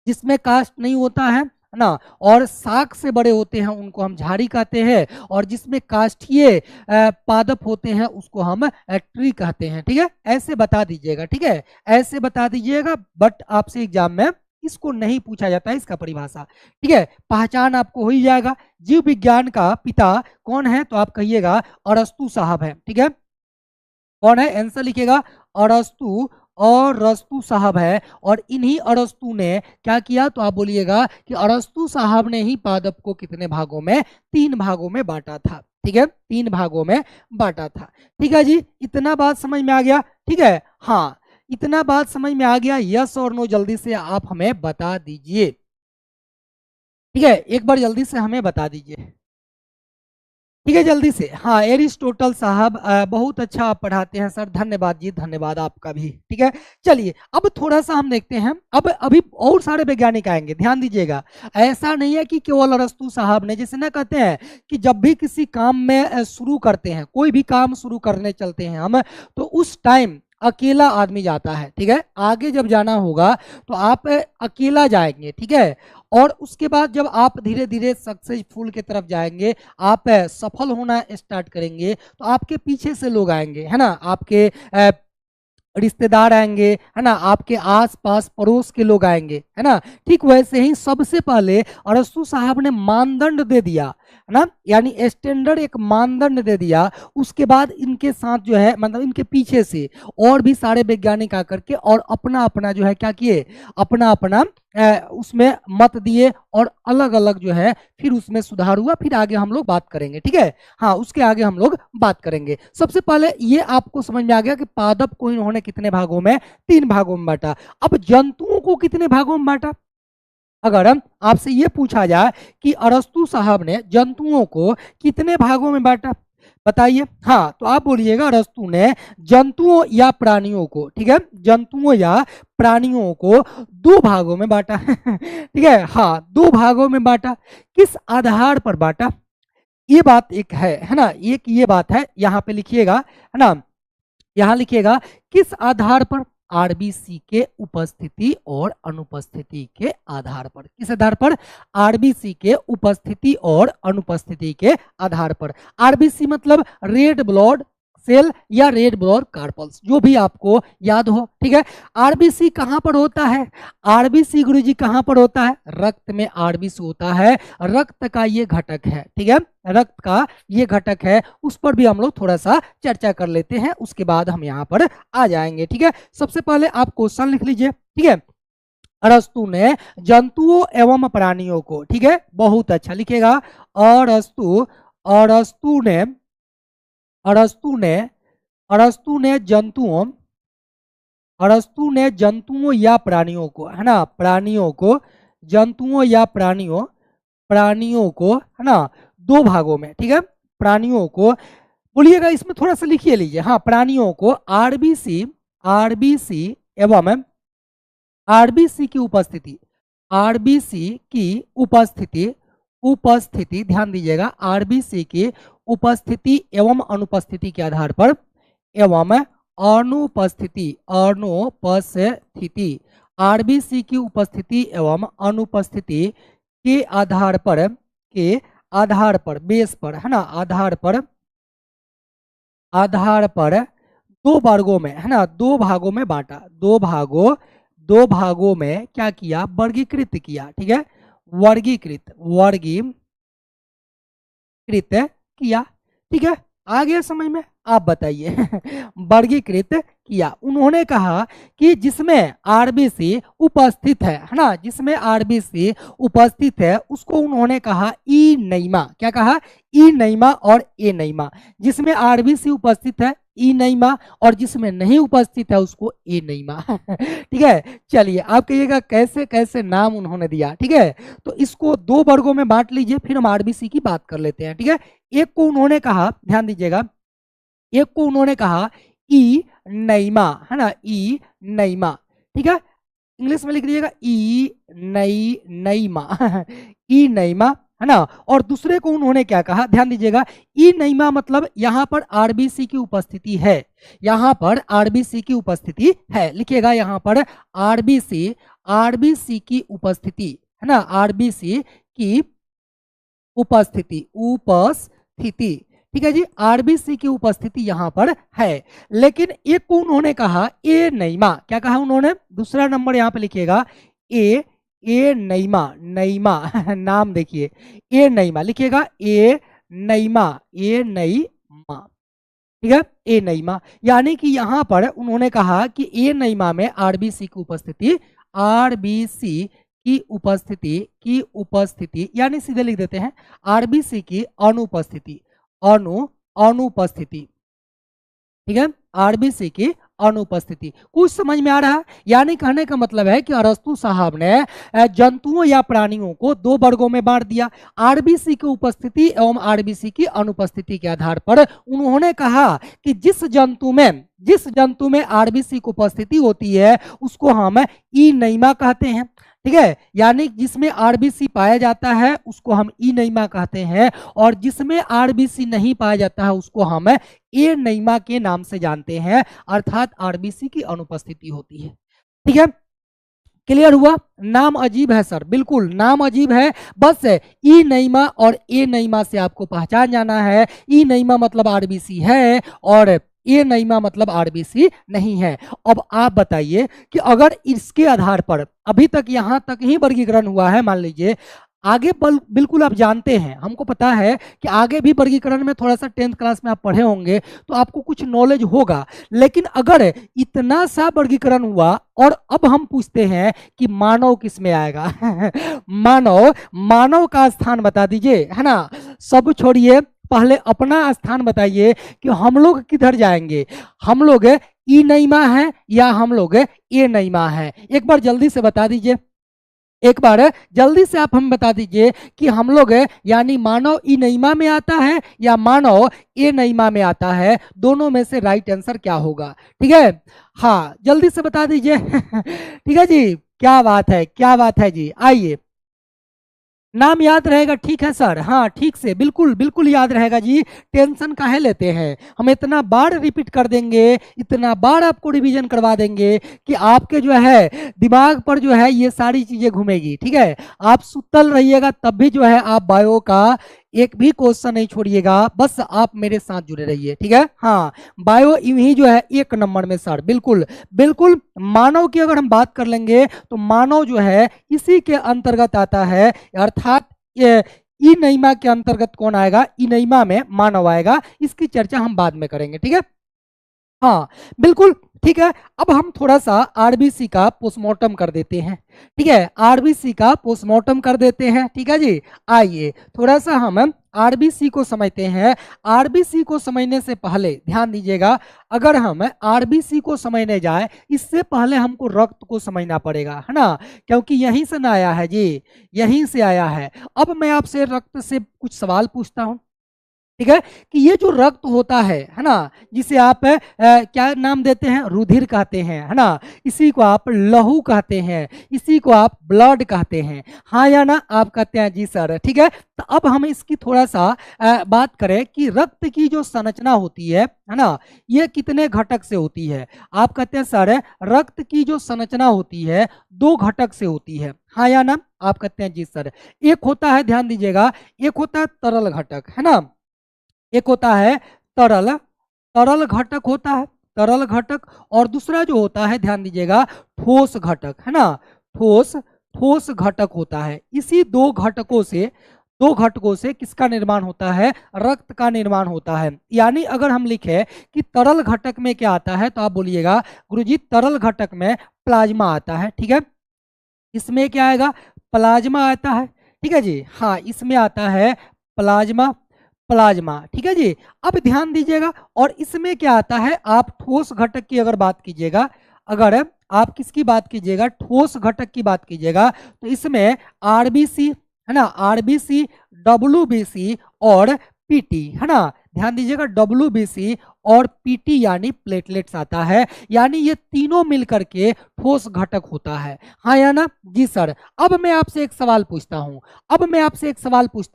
जिसमें काष्ठ नहीं होता है ना, और शाक से बड़े होते हैं उनको हम झाड़ी कहते हैं, और जिसमें काष्ठीय पादप होते हैं उसको हम ट्री कहते हैं, ठीक है। ऐसे बता दीजिएगा, ठीक है, ऐसे बता दीजिएगा, बट आपसे एग्जाम में इसको नहीं पूछा जाता है, इसका परिभाषा, ठीक है। पहचान आपको हो ही जाएगा। जीव विज्ञान का पिता कौन है, तो आप कहिएगा अरस्तु साहब है, ठीक है। कौन है, आंसर लिखिएगा अरस्तु, और अरस्तु साहब है। और इन्हीं अरस्तु ने क्या किया, तो आप बोलिएगा कि अरस्तु साहब ने ही पादप को कितने भागों में, 3 भागों में बांटा था, ठीक है, 3 भागों में बांटा था, ठीक है जी। इतना बात समझ में आ गया, ठीक है, हाँ इतना बात समझ में आ गया, यस और नो जल्दी से आप हमें बता दीजिए, ठीक है, एक बार जल्दी से हमें बता दीजिए, ठीक है, जल्दी से। हाँ, एरिस्टोटल साहब बहुत अच्छा आप पढ़ाते हैं सर, धन्यवाद जी, धन्यवाद आपका भी। ठीक है, चलिए अब थोड़ा सा हम देखते हैं। अब अभी और सारे वैज्ञानिक आएंगे, ध्यान दीजिएगा। ऐसा नहीं है कि केवल अरस्तु साहब ने, जैसे ना कहते हैं कि जब भी किसी काम में शुरू करते हैं, कोई भी काम शुरू करने चलते हैं हम, तो उस टाइम अकेला आदमी जाता है। ठीक है, आगे जब जाना होगा तो आप अकेला जाएंगे। ठीक है, और उसके बाद जब आप धीरे धीरे सक्सेसफुल की तरफ जाएंगे, आप सफल होना स्टार्ट करेंगे, तो आपके पीछे से लोग आएंगे, है ना, आपके रिश्तेदार आएंगे, है ना, आपके आस पास पड़ोस के लोग आएंगे, है ना। ठीक वैसे ही सबसे पहले अरस्तु साहब ने मानदंड दे दिया, है ना, यानी स्टैंडर्ड एक मानदंड दे दिया। उसके बाद इनके साथ जो है, मतलब इनके पीछे से और भी सारे वैज्ञानिक आकर के और अपना अपना जो है क्या किए, अपना अपना उसमें मत दिए, और अलग अलग जो है फिर उसमें सुधार हुआ। फिर आगे हम लोग बात करेंगे। ठीक है, हाँ, उसके आगे हम लोग बात करेंगे। सबसे पहले ये आपको समझ में आ गया कि पादप को इन्होंने कितने भागों में, 3 भागों में बांटा। अब जंतुओं को कितने भागों में बांटा? अगर हम आपसे ये पूछा जाए कि अरस्तु साहब ने जंतुओं को कितने भागों में बांटा, बताइए। हाँ, तो आप बोलिएगा अरस्तु ने जंतुओं या प्राणियों को, ठीक है, जंतुओं या प्राणियों को 2 भागों में बांटा। ठीक है, हाँ, 2 भागों में बांटा। किस आधार पर बांटा? ये बात एक है ना, एक ये बात है, यहाँ पे लिखिएगा, है ना, यहाँ लिखिएगा किस आधार पर? आरबीसी के उपस्थिति और अनुपस्थिति के आधार पर। किस आधार पर? आरबीसी के उपस्थिति और अनुपस्थिति के आधार पर। आरबीसी मतलब रेड ब्लड सेल या रेड ब्लड कार्पल्स, जो भी आपको याद हो। ठीक है, आरबीसी कहां पर होता है? आरबीसी गुरुजी कहां पर होता है? रक्त में आरबीसी होता है, रक्त का ये घटक है। ठीक है, रक्त का ये घटक है, उस पर भी हम लोग थोड़ा सा चर्चा कर लेते हैं, उसके बाद हम यहाँ पर आ जाएंगे। ठीक है, सबसे पहले आप क्वेश्चन लिख लीजिए। ठीक है, अरस्तु ने जंतुओं एवं प्राणियों को, ठीक है, बहुत अच्छा लिखेगा। अरस्तु अरस्तु ने अरस्तु ने अरस्तु ने जंतुओं अरस्तु ने जंतुओं या प्राणियों को, है ना, प्राणियों को, जंतुओं या प्राणियों को, है ना, 2 भागों में। ठीक है, प्राणियों को बोलिएगा, इसमें थोड़ा सा लिखिए लीजिए। हाँ, प्राणियों को आरबीसी आरबीसी एवं आरबीसी की उपस्थिति, आरबीसी की उपस्थिति ध्यान दीजिएगा, आरबीसी की उपस्थिति एवं अनुपस्थिति के आधार पर, एवं अनुपस्थिति आरबीसी की उपस्थिति एवं अनुपस्थिति के आधार पर बेस पर, है ना, आधार पर 2 वर्गों में, है ना, 2 भागों में बांटा। 2 भागों में क्या किया? वर्गीकृत किया। ठीक है, वर्गीकृत किया। ठीक है, आ गया समझ में? आप बताइए। वर्गीकृत किया। उन्होंने कहा कि जिसमें आरबीसी उपस्थित है ना, जिसमें आरबीसी उपस्थित है, उसको उन्होंने कहा ई नईमा। क्या कहा? ई नईमा और ए नईमा। जिसमें आरबीसी उपस्थित है ई नईमा, और जिसमें नहीं उपस्थित है उसको ए नईमा। ठीक है, चलिए आप कहिएगा कैसे कैसे नाम उन्होंने दिया। ठीक है, तो इसको 2 वर्गों में बांट लीजिए, फिर हम आरबीसी की बात कर लेते हैं। ठीक है, एक को उन्होंने कहा, ध्यान दीजिएगा, एक को उन्होंने कहा ई नईमा, है ना, ई नईमा। ठीक है, इंग्लिश में लिख लीजिएगा ई नईमा। ई नईमा, है ना, और दूसरे को उन्होंने क्या कहा? ध्यान दीजिएगा, ई नईमा मतलब यहां पर आरबीसी की उपस्थिति है, यहां पर आरबीसी की उपस्थिति है। लिखिएगा यहां पर आरबीसी की उपस्थिति, है ना, आरबीसी की उपस्थिति। ठीक है जी, आरबीसी की उपस्थिति यहां पर है। लेकिन एक को उन्होंने कहा ए नईमा। क्या कहा उन्होंने? दूसरा नंबर यहां पे लिखिएगा, ए नईमा। नाम देखिए, ए नईमा लिखिएगा, ए नईमा। ठीक है, ए नईमा, यानी कि यहां पर उन्होंने कहा कि ए नईमा में आरबीसी की उपस्थिति यानी सीधे लिख देते हैं आरबीसी की अनुपस्थिति। ठीक है, आरबीसी की अनुपस्थिति। कुछ समझ में आ रहा है? यानी कहने का मतलब है कि अरस्तु साहब ने जंतुओं या प्राणियों को दो वर्गों में बांट दिया। आरबीसी की उपस्थिति एवं आरबीसी की अनुपस्थिति के आधार पर उन्होंने कहा कि जिस जंतु में आरबीसी की उपस्थिति होती है उसको हम ई नईमा कहते हैं। ठीक है, यानी जिसमें आरबीसी पाया जाता है उसको हम ई नईमा कहते हैं, और जिसमें आरबीसी नहीं पाया जाता है उसको हम ए नईमा के नाम से जानते हैं, अर्थात आरबीसी की अनुपस्थिति होती है। ठीक है, क्लियर हुआ? नाम अजीब है सर, बिल्कुल नाम अजीब है, बस ई नईमा और ए नईमा से आपको पहचान जाना है। ई नईमा मतलब आरबीसी है और ए नईमा मतलब आरबीसी नहीं है। अब आप बताइए कि अगर इसके आधार पर अभी तक यहां तक ही वर्गीकरण हुआ है, मान लीजिए आगे बिल्कुल आप जानते हैं, हमको पता है कि आगे भी वर्गीकरण में थोड़ा सा 10th क्लास में आप पढ़े होंगे तो आपको कुछ नॉलेज होगा, लेकिन अगर इतना सा वर्गीकरण हुआ और अब हम पूछते हैं कि मानव किस में आएगा मानव का स्थान बता दीजिए, है ना। सब छोड़िए, पहले अपना स्थान बताइए कि हम लोग किधर जाएंगे। हम लोग ई नईमा है या हम लोग ए नईमा है? एक बार जल्दी से बता दीजिए, एक बार जल्दी से आप हम बता दीजिए कि हम लोग यानी मानव ई नईमा में आता है या मानव ए नईमा में आता है, दोनों में से राइट आंसर क्या होगा? ठीक है, हाँ जल्दी से बता दीजिए। ठीक है जी, क्या बात है, क्या बात है जी। आइए, नाम याद रहेगा? ठीक है सर, हाँ ठीक से, बिल्कुल बिल्कुल याद रहेगा जी, टेंशन काहे लेते हैं, हम इतना बार रिपीट कर देंगे, इतना बार आपको रिवीजन करवा देंगे कि आपके जो है दिमाग पर जो है ये सारी चीजें घूमेगी। ठीक है, आप सुतल रहिएगा तब भी जो है आप बायो का एक भी क्वेश्चन नहीं छोड़िएगा, बस आप मेरे साथ जुड़े रहिए। ठीक है, हाँ बायो यूं ही जो है 1 नंबर में सर, बिल्कुल बिल्कुल। मानव की अगर हम बात कर लेंगे तो मानव जो है इसी के अंतर्गत आता है, अर्थात ई नईमा के अंतर्गत कौन आएगा? ई नईमा में मानव आएगा, इसकी चर्चा हम बाद में करेंगे। ठीक है, हाँ बिल्कुल ठीक है। अब हम थोड़ा सा आरबीसी का पोस्टमार्टम कर देते हैं। ठीक है, आरबीसी का पोस्टमार्टम कर देते हैं। ठीक है जी, आइए थोड़ा सा हम आरबीसी को समझते हैं। आरबीसी को समझने से पहले ध्यान दीजिएगा, अगर हम आरबीसी को समझने जाए इससे पहले हमको रक्त को समझना पड़ेगा, है ना, क्योंकि यहीं से ना आया है जी, यहीं से आया है। अब मैं आपसे रक्त से कुछ सवाल पूछता हूं, ठीक है, कि ये जो रक्त होता है ना, जिसे आप क्या नाम देते हैं? रुधिर कहते हैं, है ना, इसी को आप लहू कहते हैं, इसी को आप ब्लड कहते हैं, हाँ या ना? आप कहते हैं जी सर। ठीक है, तो अब हम इसकी थोड़ा सा बात करें कि रक्त की जो संरचना होती है ना, ये कितने घटक से होती है? आप कहते हैं सर रक्त की जो संरचना होती है 2 घटक से होती है, हाँ या ना? आप कहते हैं जी सर। एक होता है, ध्यान दीजिएगा, एक होता है तरल घटक, है ना, एक होता है तरल घटक होता है, तरल घटक, और दूसरा जो होता है ध्यान दीजिएगा ठोस घटक, है ना, ठोस घटक होता है। इसी दो घटकों से किसका निर्माण होता है? रक्त का निर्माण होता है। यानी अगर हम लिखे कि तरल घटक में क्या आता है तो आप बोलिएगा गुरुजी तरल घटक में प्लाज्मा आता है। ठीक है, इसमें क्या आएगा? प्लाज्मा आता है। ठीक है जी, हाँ इसमें आता है प्लाज्मा। ठीक है जी, अब ध्यान दीजिएगा, और इसमें क्या आता है? आप ठोस घटक की अगर बात कीजिएगा, अगर आप किसकी बात कीजिएगा? ठोस घटक की बात कीजिएगा, तो इसमें आरबीसी, है ना, आरबीसी, डब्ल्यूबीसी और पीटी, है ना, ध्यान दीजिएगा डब्ल्यूबीसी और पीटी यानी प्लेटलेट्स आता है, यानी ये तीनों मिलकर के ठोस घटक होता है, हाँ या ना? जी सर। अब मैं आपसे एक सवाल पूछता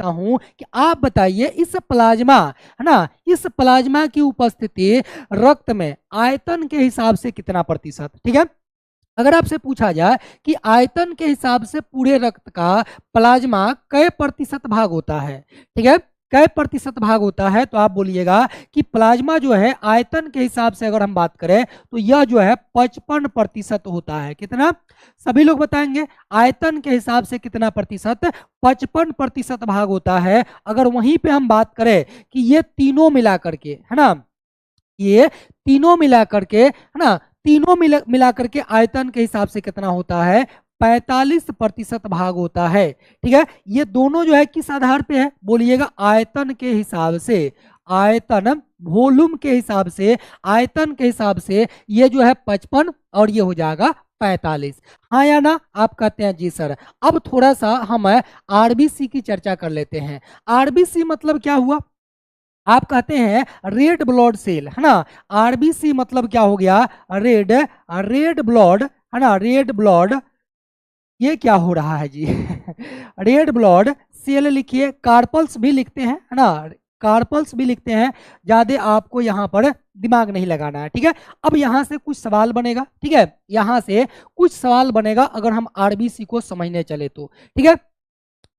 हूं, कि आप बताइए इस प्लाज्मा, है ना, इस प्लाज्मा की उपस्थिति रक्त में आयतन के हिसाब से कितना प्रतिशत? ठीक है, अगर आपसे पूछा जाए कि आयतन के हिसाब से पूरे रक्त का प्लाज्मा कई प्रतिशत भाग होता है, ठीक है, कई प्रतिशत भाग होता है, तो आप बोलिएगा कि प्लाज्मा जो है आयतन के हिसाब से अगर हम बात करें तो यह जो है 55% होता है। कितना? सभी लोग बताएंगे आयतन के हिसाब से कितना प्रतिशत? 55% भाग होता है। अगर वहीं पे हम बात करें कि ये तीनों मिला करके, है ना, ये तीनों मिला करके, है ना, तीनों मिला करके आयतन के हिसाब से कितना होता है? 45% भाग होता है। ठीक है, ये दोनों जो है किस आधार पे है? बोलिएगा आयतन के हिसाब से, आयतन वॉल्यूम के हिसाब से, आयतन के हिसाब से ये जो है 55 और ये हो जाएगा 45। हाँ या ना? आप कहते हैं जी सर। अब थोड़ा सा हम आरबीसी की चर्चा कर लेते हैं। आरबीसी मतलब क्या हुआ? आप कहते हैं रेड ब्लड सेल, है ना। आरबीसी मतलब क्या हो गया? रेड रेड ब्लड, है ना, रेड ब्लड। ये क्या हो रहा है जी? रेड ब्लड सेल लिखिए, कार्पल्स भी लिखते हैं, है ना, कार्पल्स भी लिखते हैं। ज्यादा आपको यहाँ पर दिमाग नहीं लगाना है, ठीक है। अब यहाँ से कुछ सवाल बनेगा, ठीक है, यहाँ से कुछ सवाल बनेगा अगर हम आरबीसी को समझने चले तो, ठीक है।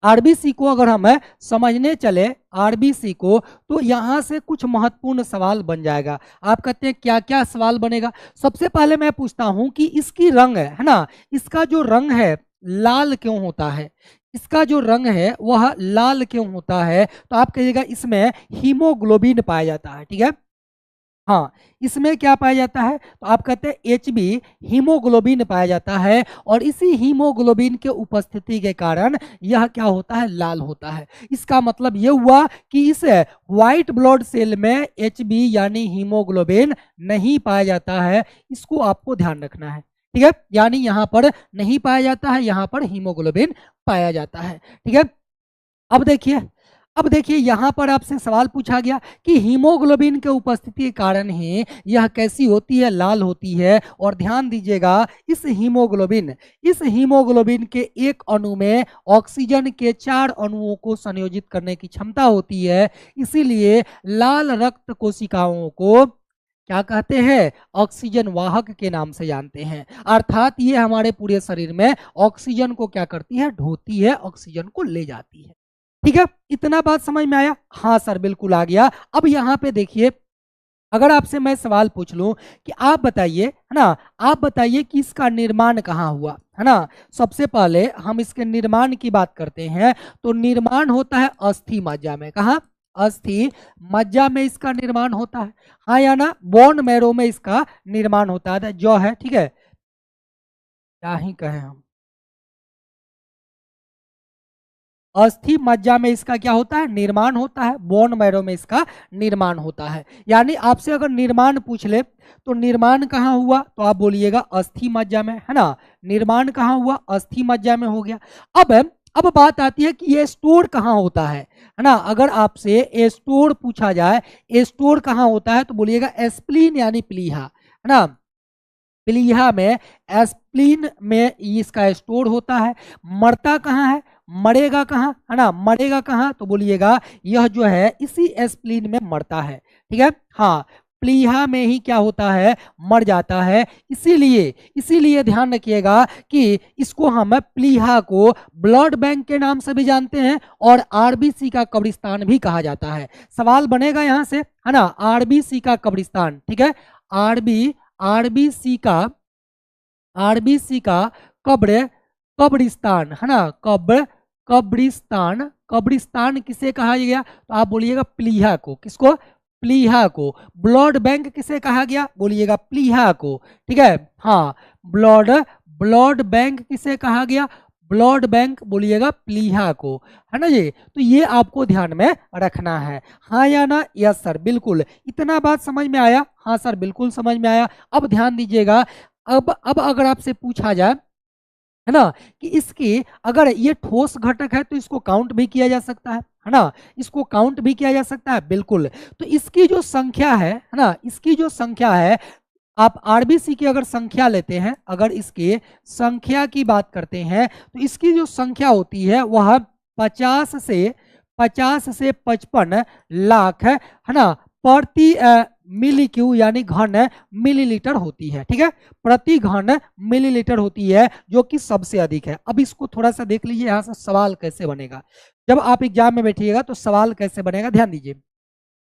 आरबीसी को अगर हम समझने चले, आरबीसी को, तो यहाँ से कुछ महत्वपूर्ण सवाल बन जाएगा। आप कहते हैं क्या क्या सवाल बनेगा? सबसे पहले मैं पूछता हूं कि इसकी रंग है ना, इसका जो रंग है लाल क्यों होता है? इसका जो रंग है वह लाल क्यों होता है? तो आप कहिएगा इसमें हीमोग्लोबिन पाया जाता है, ठीक है। हाँ, इसमें क्या पाया जाता है? तो आप कहते हैं एचबी, हीमोग्लोबिन पाया जाता है, और इसी हीमोग्लोबिन के उपस्थिति के कारण यह क्या होता है? लाल होता है। इसका मतलब यह हुआ कि इस व्हाइट ब्लड सेल में एचबी यानी हीमोग्लोबिन नहीं पाया जाता है। इसको आपको ध्यान रखना है, ठीक है। यानी यहाँ पर नहीं पाया जाता है, यहाँ पर हीमोग्लोबिन पाया जाता है, ठीक है। अब देखिए, अब देखिए यहाँ पर आपसे सवाल पूछा गया कि हीमोग्लोबिन के उपस्थिति के कारण ही यह कैसी होती है? लाल होती है। और ध्यान दीजिएगा, इस हीमोग्लोबिन के एक अणु में ऑक्सीजन के 4 अणुओं को संयोजित करने की क्षमता होती है। इसीलिए लाल रक्त कोशिकाओं को क्या कहते हैं? ऑक्सीजन वाहक के नाम से जानते हैं। अर्थात ये हमारे पूरे शरीर में ऑक्सीजन को क्या करती है? ढोती है, ऑक्सीजन को ले जाती है, ठीक है। इतना बात समझ में आया? हाँ सर, बिल्कुल आ गया। अब यहाँ पे देखिए, अगर आपसे मैं सवाल पूछ लूं कि आप बताइए, है ना, आप बताइए कि इसका निर्माण कहाँ हुआ, है ना। सबसे पहले हम इसके निर्माण की बात करते हैं, तो निर्माण होता है अस्थि मज्जा में। कहाँ? अस्थि मज्जा में इसका निर्माण होता है। हाँ या ना? बोन मैरो में इसका निर्माण होता है, जो है, ठीक है। क्या ही कहें हम, अस्थि मज्जा में इसका क्या होता है? निर्माण होता है। बोन मैरो में इसका निर्माण होता है। यानी आपसे अगर निर्माण पूछ ले तो निर्माण कहाँ हुआ? तो आप बोलिएगा अस्थि मज्जा में, है ना। निर्माण कहाँ हुआ? अस्थि मज्जा में हो गया। अब बात आती है कि ये स्टोर कहाँ होता है ना। अगर आपसे स्टोर पूछा जाए, स्टोर कहाँ होता है, तो बोलिएगा एस्प्लीन यानी प्लीहा, है ना। प्लीहा में, एस्प्लीन में इसका स्टोर होता है। मरता कहाँ है? मरेगा कहाँ, है ना, मरेगा कहाँ? तो बोलिएगा यह जो है इसी एस्प्लीन में मरता है, ठीक है। हाँ, प्लीहा में ही क्या होता है? मर जाता है। इसीलिए इसीलिए ध्यान रखिएगा कि इसको हम प्लीहा को ब्लड बैंक के नाम से भी जानते हैं और आरबीसी का कब्रिस्तान भी कहा जाता है। सवाल बनेगा यहाँ से, है ना, आरबीसी का कब्रिस्तान, ठीक है। आरबीसी का कब्र कब्रिस्तान, है ना, कब्रिस्तान। कब्रिस्तान किसे कहा गया? तो आप बोलिएगा प्लीहा को। किसको? प्लीहा को। ब्लड बैंक किसे कहा गया? बोलिएगा प्लीहा को, ठीक है। हाँ, ब्लड ब्लड बैंक किसे कहा गया? ब्लड बैंक बोलिएगा प्लीहा को, है ना जी। तो ये आपको ध्यान में रखना है। हाँ या ना? यस सर, बिल्कुल। इतना बात समझ में आया? हाँ सर, बिल्कुल समझ में आया। अब ध्यान दीजिएगा, अब अगर आपसे पूछा जाए, है ना, कि इसकी अगर ये ठोस घटक है तो इसको काउंट भी किया जा सकता है ना, इसको काउंट भी किया जा सकता है, बिल्कुल। तो इसकी जो संख्या है ना, इसकी जो संख्या है, आप आरबीसी की अगर संख्या लेते हैं, अगर इसकी संख्या की बात करते हैं, तो इसकी जो संख्या होती है वह 50 से 55 लाख है ना, प्रति मिलीक्यू यानी घन मिलीलीटर होती है, ठीक है। प्रति घन मिलीलीटर होती है, जो कि सबसे अधिक है। अब इसको थोड़ा सा देख लीजिए, यहाँ से सवाल कैसे बनेगा। जब आप एग्जाम में बैठिएगा तो सवाल कैसे बनेगा, ध्यान दीजिए।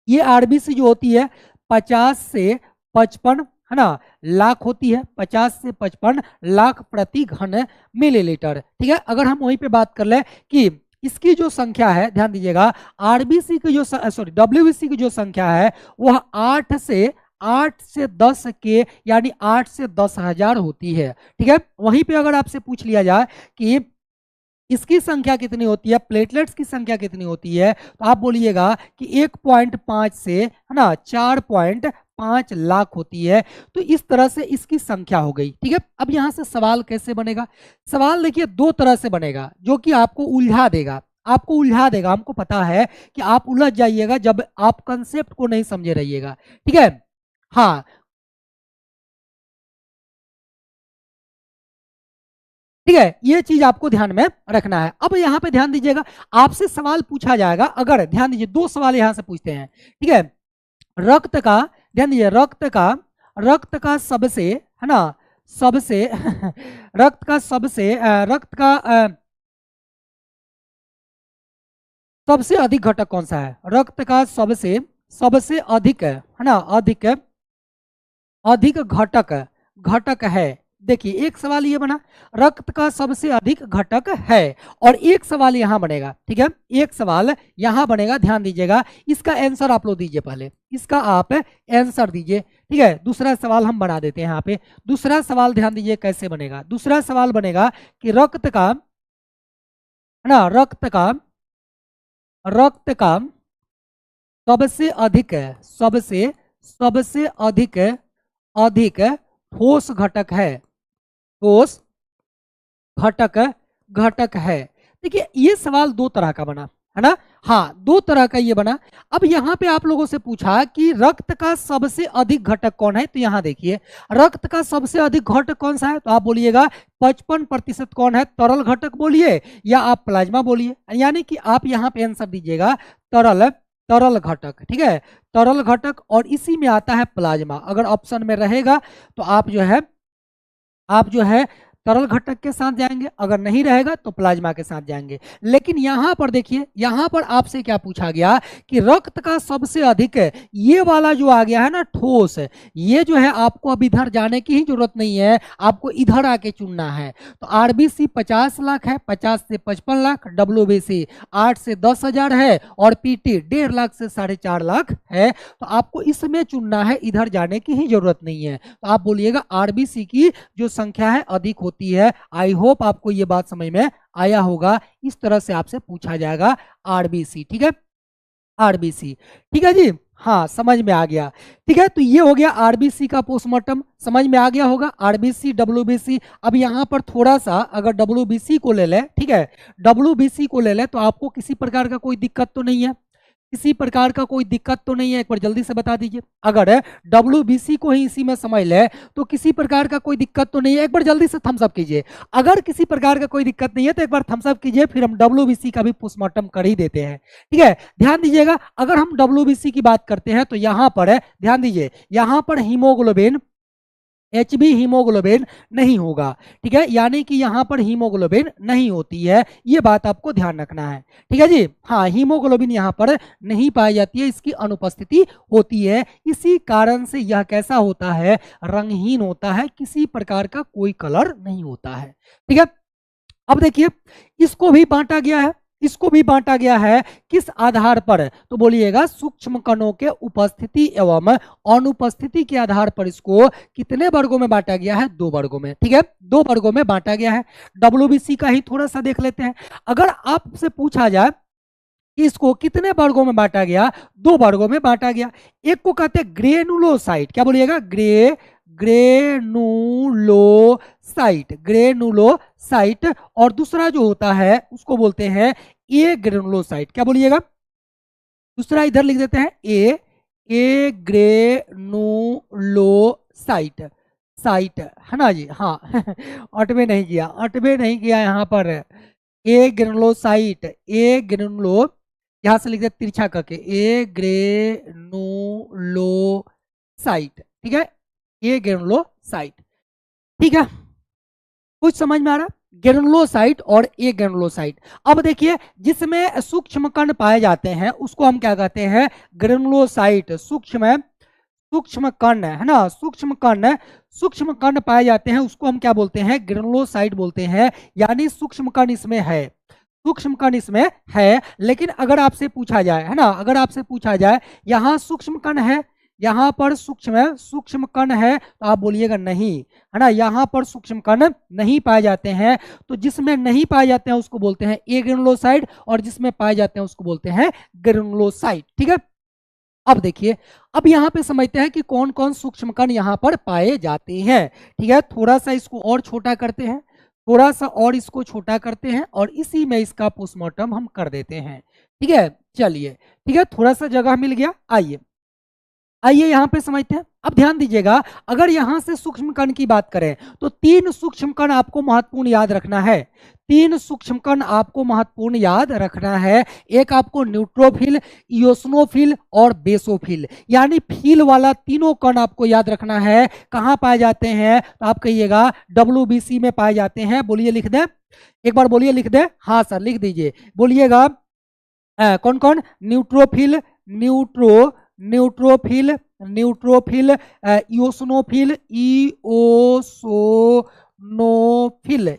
ये आरबीसी जो होती है 50 से 55, है ना, लाख होती है। 50 से 55 लाख प्रति घन मिलीलीटर, ठीक है। अगर हम वहीं पे बात कर ले कि इसकी जो संख्या है, ध्यान दीजिएगा, आरबीसी की जो डब्ल्यूबीसी की जो संख्या है वह 8 से 10 के यानी 8 से 10,000 होती है, ठीक है। वहीं पे अगर आपसे पूछ लिया जाए कि इसकी संख्या कितनी होती है, प्लेटलेट्स की संख्या कितनी होती है, तो आप बोलिएगा कि 1.5 से है ना 4.5 लाख होती है। तो इस तरह से इसकी संख्या हो गई। ठीक है, अब यहां से सवाल कैसे बनेगा, सवाल देखिए दो तरह से बनेगा जो कि आपको उलझा देगा, आपको उलझा देगा। हमको पता है कि आप उलझ जाइएगा जब आप कंसेप्ट को नहीं समझे रहिएगा। ठीक है, हाँ ठीक है, ये चीज आपको ध्यान में रखना है। अब यहाँ पे ध्यान दीजिएगा, आपसे सवाल पूछा जाएगा, अगर ध्यान दीजिए दो सवाल यहाँ से पूछते हैं। ठीक है, रक्त का, ध्यान दीजिए रक्त का सबसे, है ना, सबसे रक्त का सबसे रक्त का सबसे अधिक घटक कौन सा है, रक्त का सबसे सबसे अधिक है ना, अधिक अधिक घटक घटक है। देखिए एक सवाल ये बना, रक्त का सबसे अधिक घटक है, और एक सवाल यहां बनेगा। ठीक है, एक सवाल यहां बनेगा, ध्यान दीजिएगा, इसका आंसर आप लोग दीजिए, पहले इसका आप आंसर दीजिए। ठीक है, दूसरा सवाल हम बना देते हैं यहाँ पे। दूसरा सवाल ध्यान दीजिए कैसे बनेगा, दूसरा सवाल बनेगा कि रक्त का, है ना, रक्त का सबसे अधिक है, सबसे सबसे अधिक अधिक ठोस घटक है, ठोस घटक घटक है। देखिए ये सवाल दो तरह का बना, है ना, हाँ दो तरह का ये बना। अब यहाँ पे आप लोगों से पूछा कि रक्त का सबसे अधिक घटक कौन है, तो यहाँ देखिए रक्त का सबसे अधिक घटक कौन सा है, तो आप बोलिएगा 55% कौन है, तरल घटक बोलिए या आप प्लाज्मा बोलिए, यानी कि आप यहाँ पे आंसर दीजिएगा तरल, तरल घटक। ठीक है, तरल घटक, और इसी में आता है प्लाज्मा। अगर ऑप्शन में रहेगा तो आप जो है तरल घटक के साथ जाएंगे, अगर नहीं रहेगा तो प्लाज्मा के साथ जाएंगे। लेकिन यहां पर देखिए, यहां पर आपसे क्या पूछा गया कि रक्त का सबसे अधिक, ये वाला जो आ गया है ना ठोस, ये जो है आपको अब इधर जाने की ही जरूरत नहीं है, आपको इधर आके चुनना है। तो आरबीसी 50 लाख है, 50 से 55 लाख, डब्ल्यूबीसी 8 से 10,000 है, और पीटी 1.5 लाख से 4.5 लाख है। तो आपको इसमें चुनना है, इधर जाने की ही जरूरत नहीं है। तो आप बोलिएगा आरबीसी की जो संख्या है अधिक होती है। आई होप आपको ये बात समझ में आया होगा। इस तरह से आपसे पूछा जाएगा आरबीसी। ठीक है, आरबीसी, ठीक है जी, हाँ समझ में आ गया। ठीक है, तो ये हो गया आरबीसी का पोस्टमार्टम, समझ में आ गया होगा, आरबीसी डब्ल्यूबीसी। अब यहां पर थोड़ा सा अगर डब्ल्यूबीसी को ले ले, ठीक है, डब्ल्यूबीसी को ले ले, तो आपको किसी प्रकार का कोई दिक्कत तो नहीं है, किसी प्रकार का कोई दिक्कत तो नहीं है, एक बार जल्दी से बता दीजिए। अगर डब्ल्यूबीसी को ही इसी में समझ ले तो किसी प्रकार का कोई दिक्कत तो नहीं है, एक बार जल्दी से थम्स अप कीजिए। अगर किसी प्रकार का कोई दिक्कत नहीं है तो एक बार थम्स अप कीजिए, फिर हम डब्ल्यूबीसी का भी पोस्टमार्टम कर ही देते हैं। ठीक है, ध्यान दीजिएगा, अगर हम डब्ल्यूबीसी की बात करते हैं तो यहां पर है, ध्यान दीजिए, यहां पर हीमोग्लोबिन, एचबी हीमोग्लोबिन नहीं होगा। ठीक है, यानी कि यहां पर हीमोग्लोबिन नहीं होती है, ये बात आपको ध्यान रखना है। ठीक है जी, हाँ हीमोग्लोबिन यहां पर नहीं पाई जाती है, इसकी अनुपस्थिति होती है। इसी कारण से यह कैसा होता है, रंगहीन होता है, किसी प्रकार का कोई कलर नहीं होता है। ठीक है, अब देखिए इसको भी बांटा गया है, इसको भी बांटा गया है किस आधार पर, तो बोलिएगा सूक्ष्म कणों के उपस्थिति एवं अनुपस्थिति के आधार पर इसको कितने वर्गों में बांटा गया है, 2 वर्गों में। ठीक है, 2 वर्गों में बांटा गया है। डब्ल्यूबीसी का ही थोड़ा सा देख लेते हैं। अगर आपसे पूछा जाए कि इसको कितने वर्गों में बांटा गया, 2 वर्गों में बांटा गया। एक को कहते हैं ग्रेनुलोसाइट, क्या बोलिएगा, ग्रेनुलोसाइट, और दूसरा जो होता है उसको बोलते हैं ए ग्रेनुलोसाइट, क्या बोलिएगा, दूसरा इधर लिख देते हैं ए ग्रेनुलोसाइट, साइट, है ना जी, हाँ अटवे नहीं किया यहाँ पर, ए ग्रेनुलोसाइट, यहां से लिख दे तिरछा करके, ए ग्रेनुलोसाइट। ठीक है, ए ग्रेनुलोसाइट। ठीक है, कुछ समझ में आ रहा, ग्रेनुलोसाइट और ए ग्रेनुलोसाइट। अब देखिए जिसमें सूक्ष्म कण पाए जाते हैं उसको हम क्या कहते हैं, ग्रेनुलोसाइट, सूक्ष्म कण, है ना, सूक्ष्म कण पाए जाते हैं उसको हम क्या बोलते हैं, ग्रेनुलोसाइट बोलते हैं। यानी सूक्ष्म कण इसमें है, सूक्ष्म कण इसमें है। लेकिन अगर आपसे पूछा जाए, है ना, अगर आपसे पूछा जाए यहां सूक्ष्म कण है, यहाँ पर सूक्ष्म कण है तो आप बोलिएगा नहीं, है ना, यहाँ पर सूक्ष्म कण नहीं पाए जाते हैं। तो जिसमें नहीं पाए जाते हैं उसको बोलते हैं एग्रेनुलोसाइट, और जिसमें पाए जाते हैं उसको बोलते हैं ग्रेनुलोसाइट। ठीक है, अब देखिए, अब यहाँ पे समझते हैं कि कौन कौन सूक्ष्म कण यहाँ पर पाए जाते हैं। ठीक है, थोड़ा सा इसको और छोटा करते हैं, थोड़ा सा और इसको छोटा करते हैं, और इसी में इसका पोस्टमार्टम हम कर देते हैं। ठीक है, चलिए, ठीक है, थोड़ा सा जगह मिल गया। आइए आइए यहाँ पे समझते हैं। अब ध्यान दीजिएगा, अगर यहाँ से सूक्ष्म कण की बात करें तो 3 सूक्ष्म कण आपको महत्वपूर्ण याद रखना है। 3 सूक्ष्म कण आपको महत्वपूर्ण याद रखना है। एक आपको न्यूट्रोफिल, इओसिनोफिल और बेसोफिल, यानी फिल वाला तीनों कण आपको याद रखना है। कहाँ पाए जाते हैं तो आप कहिएगा WBC में पाए जाते हैं। बोलिए, लिख दे, एक बार बोलिए, लिख दे। हाँ सर, लिख दीजिए, बोलिएगा कौन कौन? न्यूट्रोफिल, न्यूट्रोफिल, इओसिनोफिल,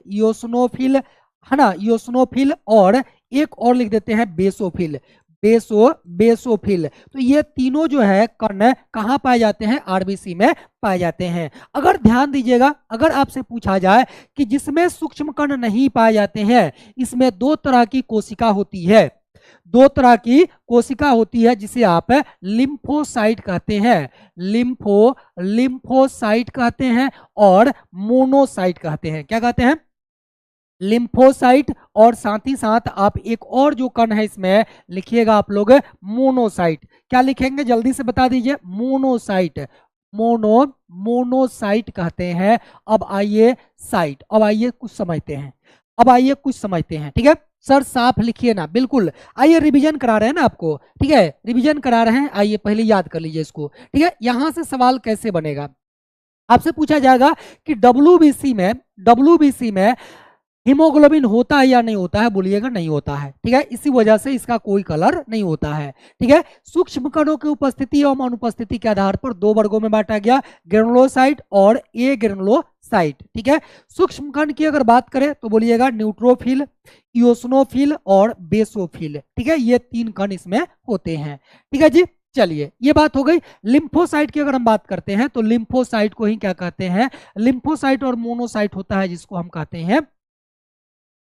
इओसिनोफिल, है ना, इओसिनोफिल, और एक और लिख देते हैं बेसोफिल, बेसोफिल। तो ये तीनों जो है कण कहाँ पाए जाते हैं? आरबीसी में पाए जाते हैं। अगर ध्यान दीजिएगा, अगर आपसे पूछा जाए कि जिसमें सूक्ष्म कण नहीं पाए जाते हैं, इसमें 2 तरह की कोशिका होती है, 2 तरह की कोशिका होती है, जिसे आप लिम्फोसाइट कहते हैं, लिम्फोसाइट कहते हैं, और मोनोसाइट कहते हैं। क्या कहते हैं? लिम्फोसाइट, और साथ ही साथ आप एक और जो कण है इसमें लिखिएगा आप लोग, मोनोसाइट। क्या लिखेंगे जल्दी से बता दीजिए? मोनोसाइट, मोनोसाइट कहते हैं। अब आइए साइट, अब आइए कुछ समझते हैं, ठीक है सर, साफ लिखिए ना, बिल्कुल। आइए, रिवीजन करा रहे हैं ना आपको, ठीक है, रिवीजन करा रहे हैं। आइए पहले याद कर लीजिए इसको। ठीक है, यहां से सवाल कैसे बनेगा, आपसे पूछा जाएगा कि WBC में हीमोग्लोबिन होता है या नहीं होता है? बोलिएगा नहीं होता है। ठीक है, इसी वजह से इसका कोई कलर नहीं होता है। ठीक है, सूक्ष्म कणों की उपस्थिति एवं अनुपस्थिति के आधार पर 2 वर्गों में बांटा गया, ग्रेनुलोसाइट और ए ग्रेनुलोसाइट। ठीक है, सूक्ष्म कण की अगर बात करें तो बोलिएगा न्यूट्रोफिल, इओसिनोफिल और बेसोफिल। ठीक है, ये 3 कण इसमें होते हैं। ठीक है जी, चलिए, ये बात हो गई। लिम्फोसाइट की अगर हम बात करते हैं तो लिम्फोसाइट को ही क्या कहते हैं? लिम्फोसाइट और मोनोसाइट होता है, जिसको हम कहते हैं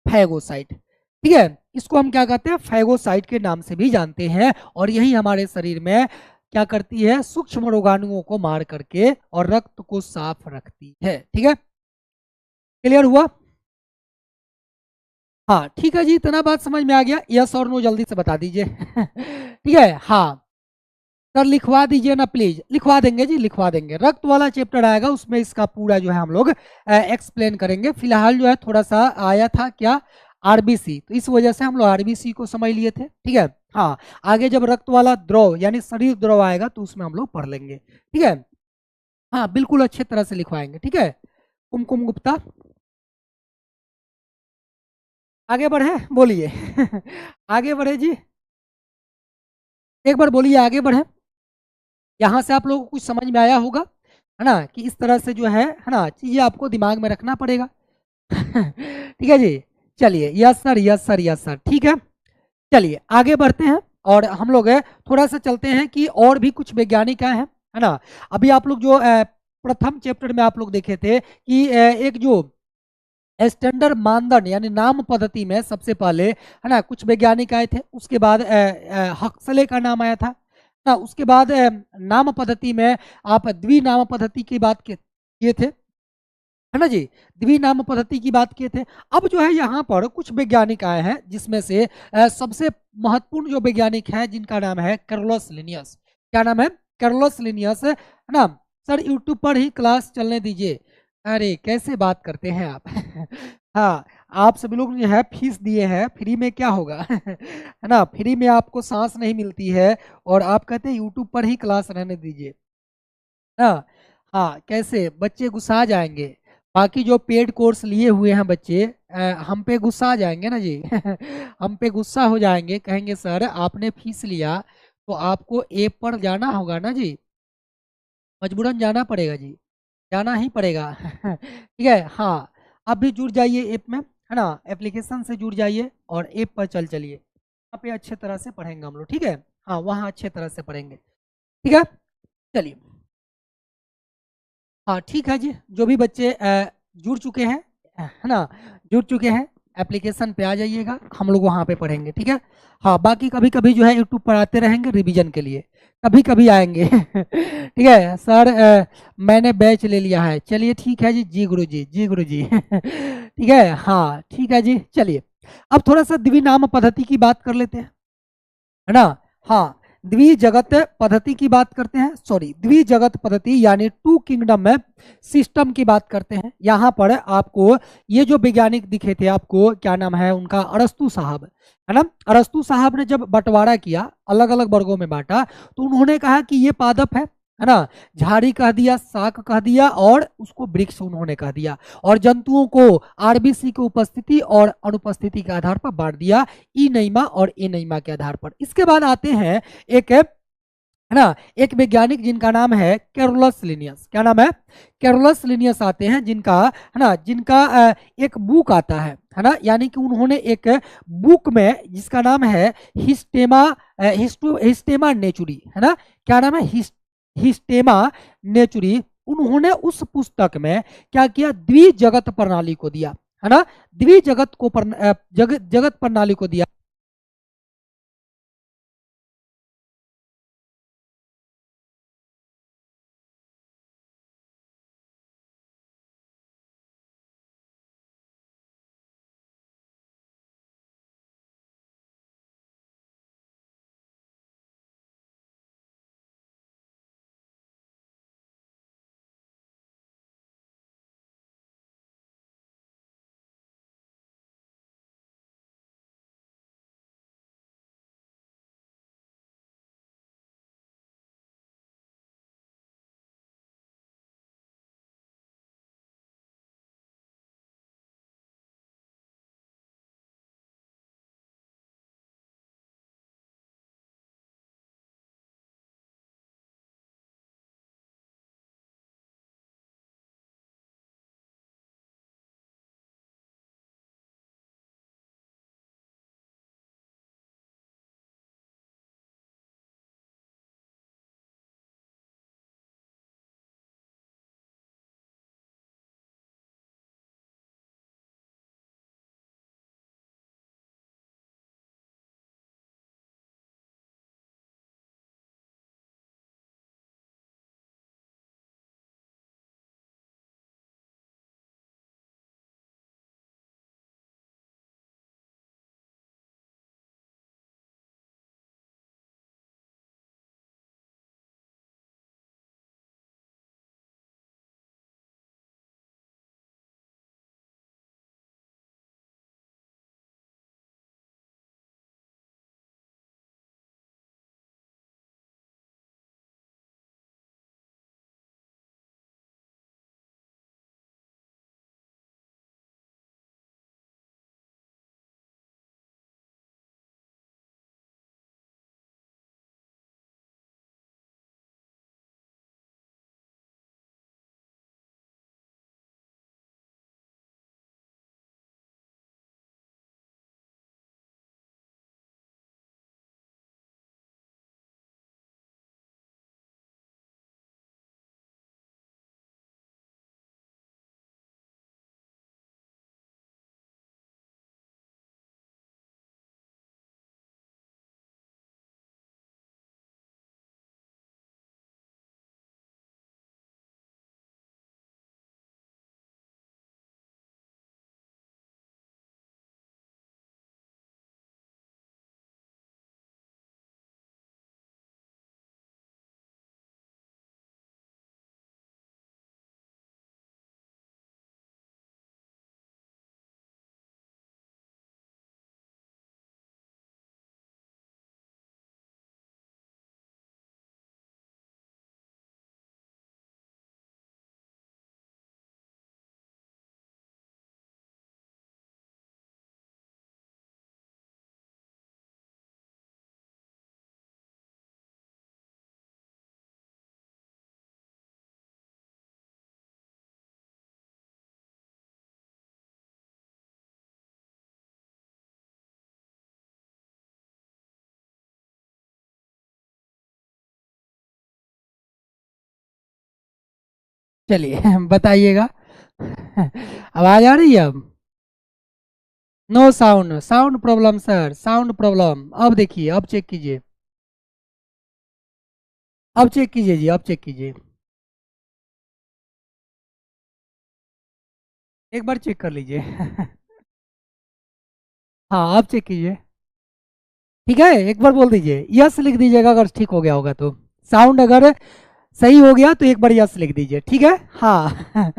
फैगोसाइट। ठीक है, इसको हम क्या कहते हैं? फैगोसाइट के नाम से भी जानते हैं। और यही हमारे शरीर में क्या करती है? सूक्ष्म रोगाणुओं को मार करके और रक्त को साफ रखती है। ठीक है, क्लियर हुआ? हाँ, ठीक है जी, इतना बात समझ में आ गया? यस और नो जल्दी से बता दीजिए। ठीक है, हाँ सर, लिखवा दीजिए ना प्लीज। लिखवा देंगे जी, लिखवा देंगे। रक्त वाला चैप्टर आएगा, उसमें इसका पूरा जो है हम लोग एक्सप्लेन करेंगे। फिलहाल जो है थोड़ा सा आया था क्या, आरबीसी, तो इस वजह से हम लोग आरबीसी को समझ लिए थे। ठीक है, हाँ, आगे जब रक्त वाला द्रव यानी शरीर द्रव आएगा तो उसमें हम लोग पढ़ लेंगे। ठीक है, हाँ बिल्कुल अच्छे तरह से लिखवाएंगे। ठीक है, कुमकुम गुप्ता, आगे बढ़े, बोलिए। आगे बढ़े जी, एक बार बोलिए, आगे बढ़े। यहाँ से आप लोगों को कुछ समझ में आया होगा, है ना, कि इस तरह से जो है ना, चीजें आपको दिमाग में रखना पड़ेगा। ठीक है जी, चलिए, yes sir, yes sir, yes sir, ठीक है। चलिए आगे बढ़ते हैं, और हम लोग थोड़ा सा चलते हैं कि और भी कुछ वैज्ञानिक हैं, है ना। अभी आप लोग जो प्रथम चैप्टर में आप लोग देखे थे कि एक जो स्टैंडर्ड मानदंड यानी नाम पद्धति में सबसे पहले, है ना, कुछ वैज्ञानिक आए थे। उसके बाद हक्सले का नाम आया था ना। उसके बाद नाम पद्धति में आप द्विनाम पद्धति की बात किए थे, है ना जी, द्विनाम पद्धति की बात किए थे। अब जो है यहाँ पर कुछ वैज्ञानिक आए हैं, जिसमें से सबसे महत्वपूर्ण जो वैज्ञानिक है, जिनका नाम है कार्लोस लिनियस। क्या नाम है? कार्लोस लिनियस, है ना। सर यूट्यूब पर ही क्लास चलने दीजिए। अरे कैसे बात करते हैं आप। हाँ, आप सभी लोग जो है फीस दिए हैं, फ्री में क्या होगा। है ना, फ्री में आपको सांस नहीं मिलती है, और आप कहते हैं यूट्यूब पर ही क्लास रहने दीजिए। हाँ हाँ, कैसे बच्चे गुस्सा जाएंगे। बाकी जो पेड कोर्स लिए हुए हैं बच्चे, हम पे गुस्सा आ जाएंगे ना जी। हम पे गुस्सा हो जाएंगे, कहेंगे सर आपने फीस लिया तो आपको ऐप पर जाना होगा ना जी, मजबूरन जाना पड़ेगा जी, जाना ही पड़ेगा। ठीक है, हाँ, आप भी जुड़ जाइए ऐप में, है ना, एप्लीकेशन से जुड़ जाइए और ऐप पर चलिए। वहाँ पे अच्छे तरह से पढ़ेंगे हम लोग। ठीक है, हाँ, वहाँ अच्छे तरह से पढ़ेंगे। ठीक है, चलिए, हाँ ठीक है जी, जो भी बच्चे जुड़ चुके हैं, है ना, जुड़ चुके हैं, एप्लीकेशन पे आ जाइएगा, हम लोग वहाँ पे पढ़ेंगे, ठीक है। हाँ, बाकी कभी कभी जो है यूट्यूब पर आते रहेंगे रिवीजन के लिए, कभी कभी आएंगे ठीक है सर, मैंने बैच ले लिया है, चलिए ठीक है जी, जी गुरु जी, जी गुरु जी ठीक है, हाँ ठीक है जी, चलिए अब थोड़ा सा द्विनाम पद्धति की बात कर लेते हैं, है ना। हाँ, द्विजगत पद्धति की बात करते हैं, सॉरी द्विजगत पद्धति यानी टू किंगडम में सिस्टम की बात करते हैं। यहाँ पर आपको ये जो वैज्ञानिक दिखे थे, आपको क्या नाम है उनका, अरस्तु साहब, है ना। अरस्तु साहब ने जब बंटवारा किया, अलग अलग वर्गों में बांटा, तो उन्होंने कहा कि ये पादप है ना, झाड़ी कह दिया, शाक कह दिया, और उसको वृक्ष उन्होंने कह दिया, और जंतुओं को आरबीसी की उपस्थिति और अनुपस्थिति के आधार पर बांट दिया, ई नईमा और ए नईमा के आधार पर। इसके बाद आते हैं एक, है ना, एक वैज्ञानिक जिनका नाम है कैरोलस लिनियस, क्या नाम है, कैरोलस लिनियस आते हैं, जिनका, है ना, जिनका एक बुक आता है ना, यानी कि उन्होंने एक बुक में जिसका नाम है हिस्टेमा, हिस्टेमा नेचुरी, है ना, क्या नाम है, हिस्टेमा नेचुरी, उन्होंने उस पुस्तक में क्या किया, द्विजगत प्रणाली को दिया, है ना, द्विजगत को जगत प्रणाली को दिया। चलिए बताइएगा। आवाज आ रही है अब? No sound, sound problem sir, sound problem. अब देखिए, अब चेक कीजिए, अब चेक कीजिए जी, अब चेक कीजिए, एक बार चेक कर लीजिए। हाँ, अब चेक कीजिए। ठीक है, एक बार बोल दीजिए, यस लिख दीजिएगा अगर ठीक हो गया होगा तो। साउंड अगर सही हो गया तो एक बार यस लिख दीजिए, ठीक है। हाँ।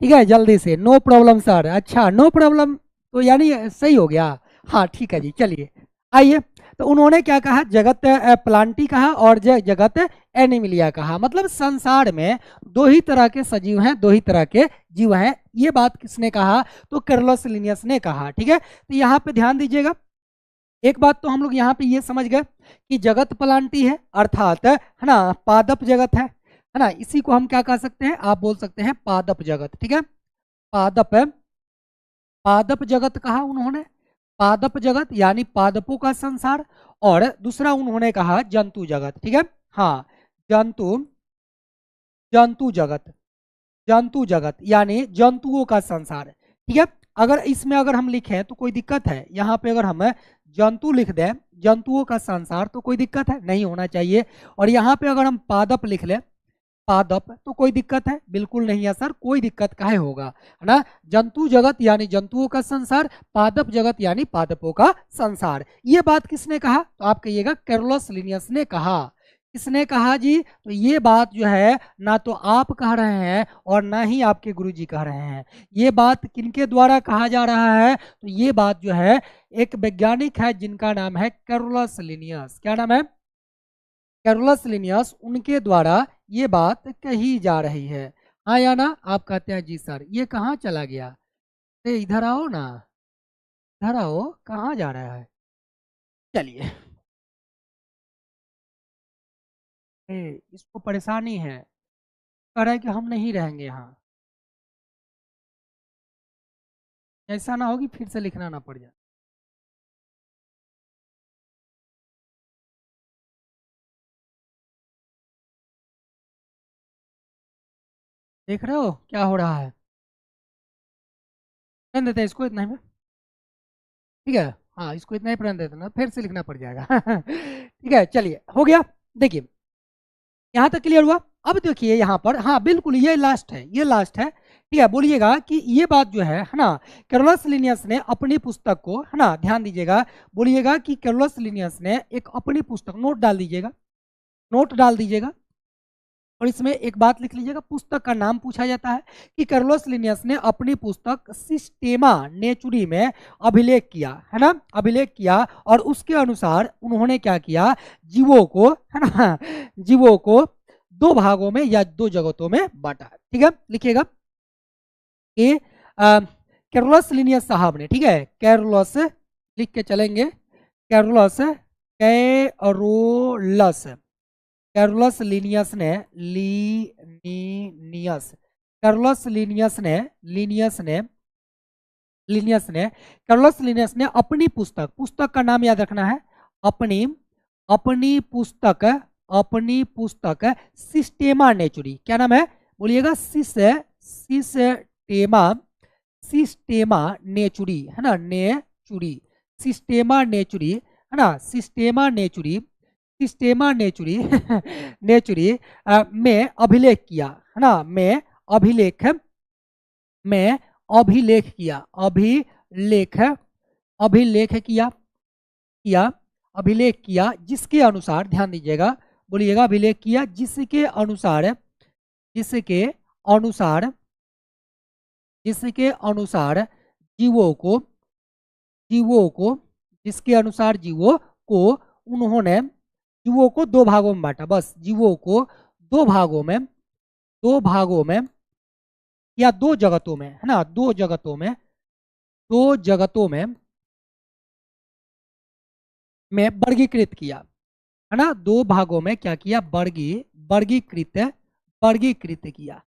ठीक है, जल्दी से। नो प्रॉब्लम सर, अच्छा नो प्रॉब्लम तो यानी सही हो गया। हाँ ठीक है जी, चलिए आइए। तो उन्होंने क्या कहा, जगत प्लांटी कहा और जगत एनिमिलिया कहा। मतलब संसार में दो ही तरह के सजीव हैं, दो ही तरह के जीव हैं। ये बात किसने कहा? तो कैरोलस लिनियस ने कहा। ठीक है, तो यहाँ पे ध्यान दीजिएगा। एक बात तो हम लोग यहाँ पे ये समझ गए कि जगत पलांटी है, अर्थात है ना, पादप जगत है ना। इसी को हम क्या कह सकते हैं? आप बोल सकते हैं पादप जगत। ठीक है, पादप है, पादप जगत कहा उन्होंने, पादप जगत यानी पादपों का संसार। और दूसरा उन्होंने कहा जंतु जगत। ठीक है, हाँ, जंतु, जंतु जगत, जंतु जगत यानी जंतुओं का संसार। ठीक है, अगर इसमें अगर हम लिखें तो कोई दिक्कत है? यहाँ पे अगर हम जंतु लिख दें, जंतुओं का संसार, तो कोई दिक्कत है? नहीं होना चाहिए। और यहाँ पे अगर हम पादप लिख लें, पादप, तो कोई दिक्कत है? बिल्कुल नहीं है सर, कोई दिक्कत काहे होगा, है ना। जंतु जगत यानी जंतुओं का संसार, पादप जगत यानी पादपों का संसार। ये बात किसने कहा? तो आप कहिएगा कैरोलस लिनियस ने कहा। किसने कहा जी? तो ये बात जो है ना तो आप कह रहे हैं और ना ही आपके गुरुजी कह रहे हैं। ये बात किनके द्वारा कहा जा रहा है? तो ये बात जो है एक वैज्ञानिक है जिनका नाम है कैरोलस लिनियस। क्या नाम है? कैरोलस लिनियस, उनके द्वारा ये बात कही जा रही है। हाँ या ना? आप कहते हैं जी सर। ये कहाँ चला गया? इधर आओ ना, इधर आओ, कहाँ जा रहा है? चलिए, इसको परेशानी है, कह रहा है कि हम नहीं रहेंगे यहाँ। ऐसा ना हो कि फिर से लिखना ना पड़ जाए। देख रहे हो क्या हो रहा है? रहने देते हैं इसको इतना ही में। ठीक है, हाँ, इसको इतना ही रहने देते ना, फिर से लिखना पड़ जाएगा। ठीक है, चलिए हो गया। देखिए, यहाँ तक क्लियर हुआ। अब देखिए यहाँ पर, हाँ बिल्कुल, ये लास्ट है, ये लास्ट है। ठीक है, बोलिएगा कि ये बात जो है ना, कैरोलस लिनियस ने अपनी पुस्तक को, है ना, ध्यान दीजिएगा, बोलिएगा कि कैरोलस लिनियस ने एक अपनी पुस्तक, नोट डाल दीजिएगा, नोट डाल दीजिएगा। और इसमें एक बात लिख लीजिएगा, पुस्तक का नाम पूछा जाता है कि कैरोलस लिनियस ने अपनी पुस्तक सिस्टेमा नेचुरी में अभिलेख किया, है ना, अभिलेख किया। और उसके अनुसार उन्होंने क्या किया? जीवों को, है ना, जीवों को दो भागों में या दो जगतों में बांटा। ठीक है, लिखिएगा कि कैरोलस लिनियस साहब ने, ठीक है, कैरोलस लिख के चलेंगे, कैरोलस, कैरोलस, कैरोलस लिनियस ने, लीनियस, कैरोलस लिनियस ने, लिनियस ने, लिनियस ने, कैरोलस लिनियस ने अपनी पुस्तक, पुस्तक का नाम याद रखना है, अपनी, अपनी पुस्तक, अपनी पुस्तक सिस्टेमा नेचुरी, क्या नाम है? बोलिएगा, सिस्टेमा, सिस्टेमा नेचुरी, है ना, नेचुरी, सिस्टेमा नेचुरी, है ना, सिस्टेमा नेचुरी, सिस्टेमा नेचुरी, नेचुरी में अभिलेख किया, है ना, में अभिलेख, में अभिलेख किया, अभिलेख, अभिलेख किया, किया, अभिलेख किया, जिसके अनुसार, ध्यान दीजिएगा, बोलिएगा, अभिलेख किया जिसके अनुसार, जिसके अनुसार, जिसके अनुसार जीवों को, जीवों को, जिसके अनुसार जीवों को उन्होंने, जीवों को दो भागों में बांटा, बस जीवों को दो भागों में, दो भागों में या दो जगतों में, है ना, दो जगतों में, दो जगतों में वर्गीकृत किया, है ना, दो भागों में क्या किया? वर्गीकृत, वर्गीकृत किया।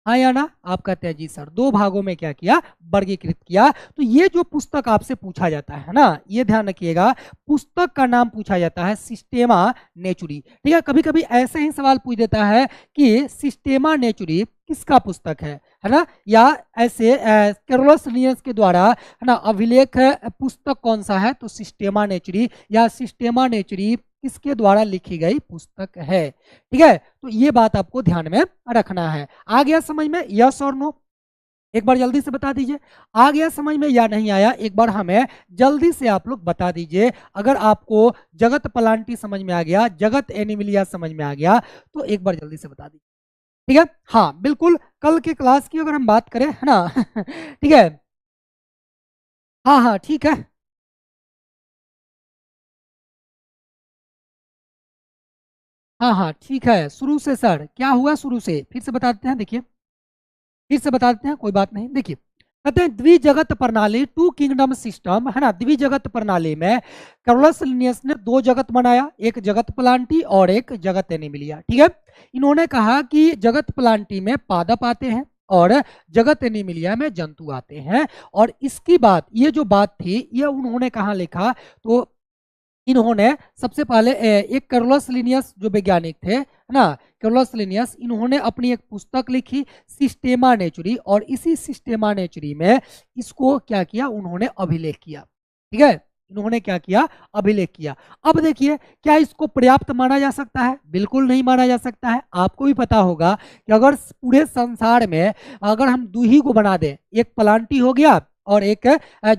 हाँ या ना? आप कहते हैं जी सर। दो भागों में क्या किया? वर्गीकृत किया। तो ये जो पुस्तक आपसे पूछा जाता है ना, ये ध्यान रखिएगा, पुस्तक का नाम पूछा जाता है सिस्टेमा नेचुरी। ठीक है, कभी कभी ऐसे ही सवाल पूछ देता है कि सिस्टेमा नेचुरी किसका पुस्तक है ना, या ऐसे कैरोलस लिनियस के द्वारा है ना अभिलेख पुस्तक कौन सा है, तो सिस्टेमा नेचुरी, या सिस्टेमा नेचुरी किसके द्वारा लिखी गई पुस्तक है। ठीक है, तो ये बात आपको ध्यान में रखना है। आ गया समझ में? यस और नो? एक बार जल्दी से बता दीजिए, आ गया समझ में या नहीं आया? एक बार हमें जल्दी से आप लोग बता दीजिए। अगर आपको जगत पलांटी समझ में आ गया, जगत एनिमिलिया समझ में आ गया, तो एक बार जल्दी से बता दीजिए। ठीक है, हाँ बिल्कुल। कल के क्लास की अगर हम बात करें, है ना ठीक है, हाँ हाँ ठीक है। हाँ हाँ ठीक है, शुरू से सर क्या हुआ, शुरू से फिर से बता देते हैं। देखिए, फिर से बता देते हैं, कोई बात नहीं। देखिए, कहते हैं द्विजगत प्रणाली, टू किंगडम सिस्टम, है ना। द्विजगत प्रणाली में कैरोलस लिनियस ने दो जगत बनाया, एक जगत प्लांटी और एक जगत एनिमिलिया। ठीक है, इन्होंने कहा कि जगत प्लांटी में पादप आते हैं और जगत एनिमिलिया में जंतु आते हैं। और इसकी बात, ये जो बात थी, ये उन्होंने कहाँ लिखा, तो इन्होंने सबसे पहले एक कैरोलस लिनियस जो वैज्ञानिक थे, है ना, कैरोलस लिनियस, इन्होंने अपनी एक पुस्तक लिखी सिस्टेमा नेचुरी, और इसी सिस्टेमा नेचुरी में इसको क्या किया, उन्होंने अभिलेख किया। ठीक है, इन्होंने क्या किया, अभिलेख किया। अब देखिए, क्या इसको पर्याप्त माना जा सकता है? बिल्कुल नहीं माना जा सकता है। आपको भी पता होगा कि अगर पूरे संसार में अगर हम दो ही को बना दें, एक प्लांटी हो गया और एक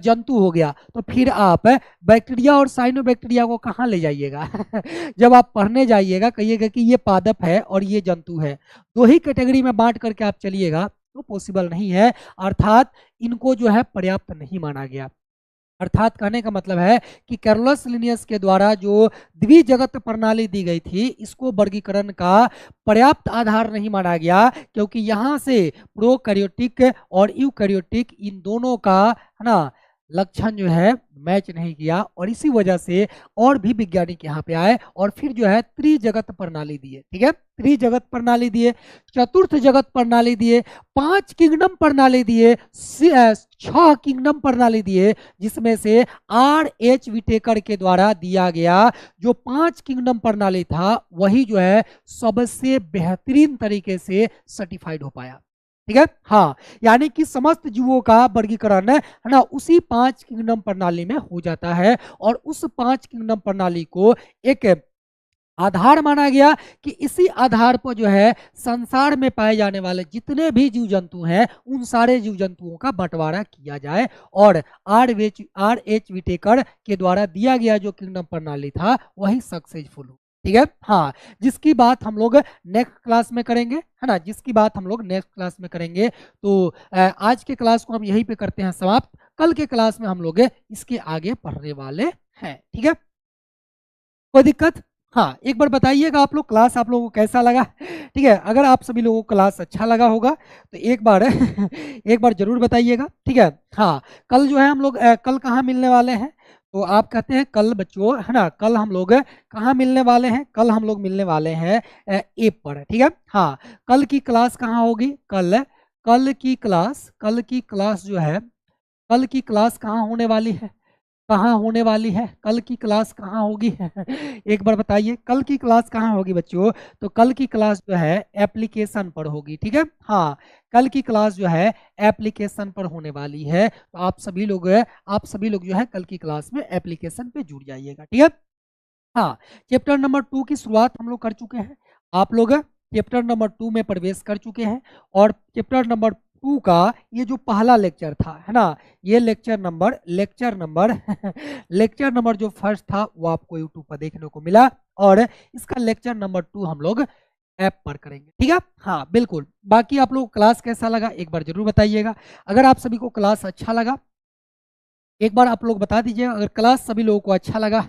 जंतु हो गया, तो फिर आप बैक्टीरिया और साइनोबैक्टीरिया को कहाँ ले जाइएगा जब आप पढ़ने जाइएगा, कहिएगा कि ये पादप है और ये जंतु है, दो ही कैटेगरी में बांट करके आप चलिएगा, तो पॉसिबल नहीं है। अर्थात इनको जो है पर्याप्त नहीं माना गया। अर्थात कहने का मतलब है कि कैरोलस लिनियस के द्वारा जो द्विजगत प्रणाली दी गई थी, इसको वर्गीकरण का पर्याप्त आधार नहीं माना गया, क्योंकि यहाँ से प्रोकैरियोटिक और यूकैरियोटिक इन दोनों का, है ना, लक्षण जो है मैच नहीं किया, और इसी वजह से और भी वैज्ञानिक यहाँ पे आए और फिर जो है त्रिजगत प्रणाली दिए। ठीक है, त्रिजगत प्रणाली दिए, चतुर्थ जगत प्रणाली दिए, पांच किंगडम प्रणाली दिए, छह किंगडम प्रणाली दिए, जिसमें से R.H. विटेकर के द्वारा दिया गया जो पांच किंगडम प्रणाली था, वही जो है सबसे बेहतरीन तरीके से सर्टिफाइड हो पाया। ठीक है, हाँ, यानी कि समस्त जीवों का वर्गीकरण, है ना, उसी पांच किंगडम प्रणाली में हो जाता है, और उस पांच किंगडम प्रणाली को एक आधार माना गया कि इसी आधार पर जो है संसार में पाए जाने वाले जितने भी जीव जंतु हैं, उन सारे जीव जंतुओं का बंटवारा किया जाए, और R.H. विटेकर के द्वारा दिया गया जो किंगडम प्रणाली था, वही सक्सेसफुल हो। ठीक है, हाँ, जिसकी बात हम लोग नेक्स्ट क्लास में करेंगे, है ना, जिसकी बात हम लोग नेक्स्ट क्लास में करेंगे। तो आज के क्लास को हम यहीं पे करते हैं समाप्त। कल के क्लास में हम लोग इसके आगे पढ़ने वाले हैं। ठीक है, कोई दिक्कत? हाँ, एक बार बताइएगा आप लोग, क्लास आप लोगों को कैसा लगा? ठीक है, अगर आप सभी लोगों को क्लास अच्छा लगा होगा तो एक बार एक बार जरूर बताइएगा। ठीक है, हाँ, कल जो है हम लोग कल कहाँ मिलने वाले हैं, तो आप कहते हैं कल बच्चों, है ना, कल हम लोग कहाँ मिलने वाले हैं? कल हम लोग मिलने वाले हैं ऐप पर। ठीक है, हाँ, कल की क्लास कहाँ होगी? कल की क्लास जो है, कल की क्लास कहाँ होने वाली है? कहाँ होने वाली है? कल की क्लास कहाँ होगी? एक बार बताइए, कल की क्लास कहाँ होगी बच्चों? तो कल की क्लास जो है एप्लीकेशन पर होगी। ठीक है, हाँ, कल की क्लास जो है एप्लीकेशन पर होने वाली है, तो आप सभी लोग जो है कल की क्लास में एप्लीकेशन पे जुड़ जाइएगा। ठीक है, हाँ, चैप्टर नंबर 2 की शुरुआत हम लोग कर चुके हैं। आप लोग चैप्टर नंबर 2 में प्रवेश कर चुके हैं, और चैप्टर नंबर 2 का ये जो पहला लेक्चर था, है ना, ये लेक्चर नंबर लेक्चर नंबर जो फर्स्ट था वो आपको यूट्यूब पर देखने को मिला, और इसका लेक्चर नंबर 2 हम लोग ऐप पर करेंगे। ठीक है, हाँ बिल्कुल। बाकी आप लोग क्लास कैसा लगा एक बार जरूर बताइएगा। अगर आप सभी को क्लास अच्छा लगा, एक बार आप लोग बता दीजिए। अगर क्लास सभी लोगों को अच्छा लगा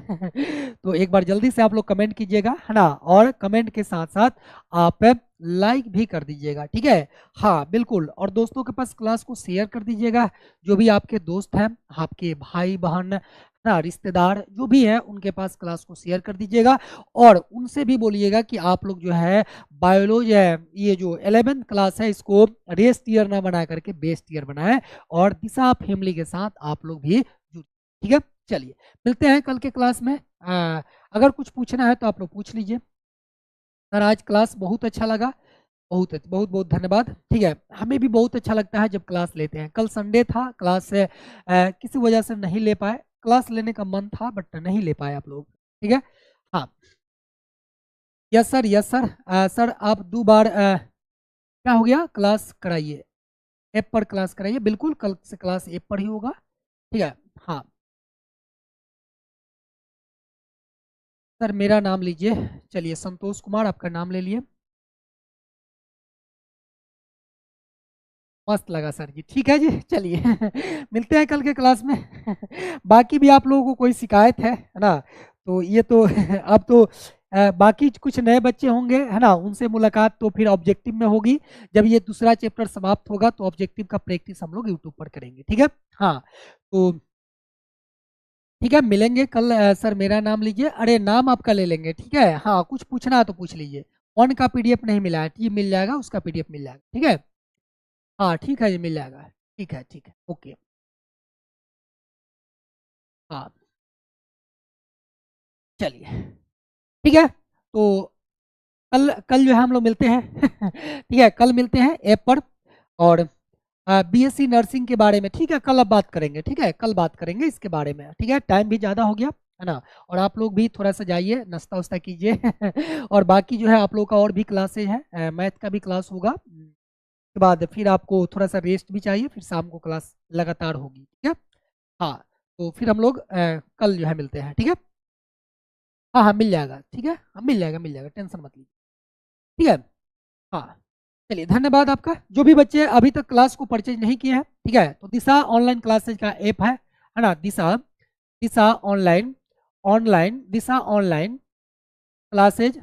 तो एक बार जल्दी से आप लोग कमेंट कीजिएगा, है ना, और कमेंट के साथ साथ आप लाइक भी कर दीजिएगा, ठीक है। हाँ बिल्कुल, और दोस्तों के पास क्लास को शेयर कर दीजिएगा। जो भी आपके दोस्त हैं, आपके भाई बहन ना, रिश्तेदार जो भी है, उनके पास क्लास को शेयर कर दीजिएगा। और उनसे भी बोलिएगा कि आप लोग जो है बायोलॉजी ये जो 11th क्लास है इसको रेस्ट ईयर ना बना करके बेस्ट ईयर बनाए, और दिशा फैमिली के साथ आप लोग भी जुड़िए, ठीक है। चलिए मिलते हैं कल के क्लास में। अगर कुछ पूछना है तो आप लोग पूछ लीजिए। सर आज क्लास बहुत अच्छा लगा, बहुत बहुत बहुत धन्यवाद, ठीक है। हमें भी बहुत अच्छा लगता है जब क्लास लेते हैं। कल संडे था, क्लास से किसी वजह से नहीं ले पाए, क्लास लेने का मन था बट नहीं ले पाए आप लोग, ठीक है। हाँ yes sir, yes sir. Sir आप 2 बार क्या हो गया, क्लास कराइए, ऐप पर क्लास कराइए, बिल्कुल कल से क्लास ऐप पर ही होगा, ठीक है। हाँ सर मेरा नाम लीजिए, चलिए संतोष कुमार आपका नाम ले लिए। मस्त लगा सर जी, ठीक है जी, चलिए मिलते हैं कल के क्लास में बाकी भी आप लोगों को कोई शिकायत है ना, तो ये तो अब तो बाकी कुछ नए बच्चे होंगे है ना, उनसे मुलाकात तो फिर ऑब्जेक्टिव में होगी। जब ये दूसरा चैप्टर समाप्त होगा तो ऑब्जेक्टिव का प्रैक्टिस हम लोग यूट्यूब पर करेंगे, ठीक है। हाँ तो ठीक है, मिलेंगे कल। सर मेरा नाम लीजिए, अरे नाम आपका ले लेंगे, ठीक है। हाँ कुछ पूछना है तो पूछ लीजिए। वन का पीडीएफ नहीं मिला है, ये मिल जाएगा, उसका पीडीएफ मिल जाएगा, ठीक है। हाँ ठीक है, ये मिल जाएगा, ठीक है, ठीक है, ओके। हाँ चलिए ठीक है, तो कल कल जो है हम लोग मिलते हैं ठीक है, कल मिलते हैं ऐप पर। और बीएससी नर्सिंग के बारे में, ठीक है, कल अब बात करेंगे, ठीक है, कल बात करेंगे इसके बारे में, ठीक है। टाइम भी ज़्यादा हो गया है ना, और आप लोग भी थोड़ा सा जाइए नाश्ता वास्ता कीजिए और बाकी जो है आप लोग का और भी क्लासेज है, मैथ का भी क्लास होगा, उसके बाद फिर आपको थोड़ा सा रेस्ट भी चाहिए, फिर शाम को क्लास लगातार होगी, ठीक है। हाँ तो फिर हम लोग कल जो है मिलते हैं, ठीक है। हाँ हाँ मिल जाएगा, ठीक है, हाँ मिल जाएगा, मिल जाएगा, टेंशन मत लीजिए, ठीक है। हाँ चलिए धन्यवाद आपका। जो भी बच्चे अभी तक क्लास को परचेज नहीं किए हैं, ठीक है, तो दिशा ऑनलाइन क्लासेज का ऐप है ना, दिशा दिशा ऑनलाइन ऑनलाइन दिशा ऑनलाइन क्लासेज,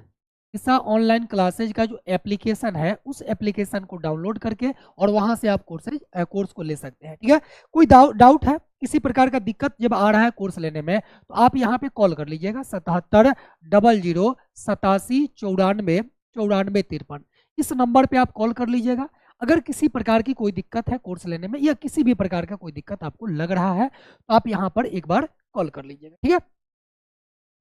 दिशा ऑनलाइन क्लासेज का जो एप्लीकेशन है, उस एप्लीकेशन को डाउनलोड करके और वहां से आप कोर्स को ले सकते हैं, ठीक है। कोई डाउट है, किसी प्रकार का दिक्कत जब आ रहा है कोर्स लेने में, तो आप यहाँ पे कॉल कर लीजिएगा 770087949453, इस नंबर पे आप कॉल कर लीजिएगा। अगर किसी प्रकार की कोई दिक्कत है कोर्स लेने में, या किसी भी प्रकार का कोई दिक्कत आपको लग रहा है, तो आप यहाँ पर एक बार कॉल कर लीजिएगा, ठीक है।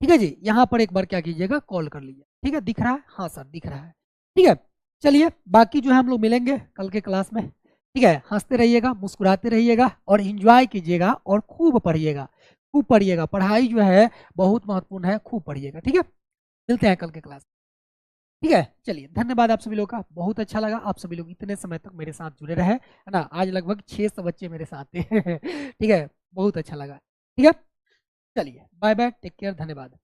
ठीक है जी, यहाँ पर एक बार क्या कीजिएगा, कॉल कर लीजिए, ठीक है। दिख रहा है, हाँ सर दिख रहा है, ठीक है। चलिए बाकी जो है हम लोग मिलेंगे कल के क्लास में, ठीक है। हंसते रहिएगा, मुस्कुराते रहिएगा और इंजॉय कीजिएगा, और खूब पढ़िएगा, खूब पढ़िएगा, पढ़ाई जो है बहुत महत्वपूर्ण है, खूब पढ़िएगा, ठीक है। मिलते हैं कल के क्लास, ठीक है। चलिए धन्यवाद आप सभी लोग का, बहुत अच्छा लगा आप सभी लोग इतने समय तक मेरे साथ जुड़े रहे, है ना। आज लगभग 600 बच्चे मेरे साथ थे ठीक है, बहुत अच्छा लगा, ठीक है। चलिए बाय बाय, टेक केयर, धन्यवाद।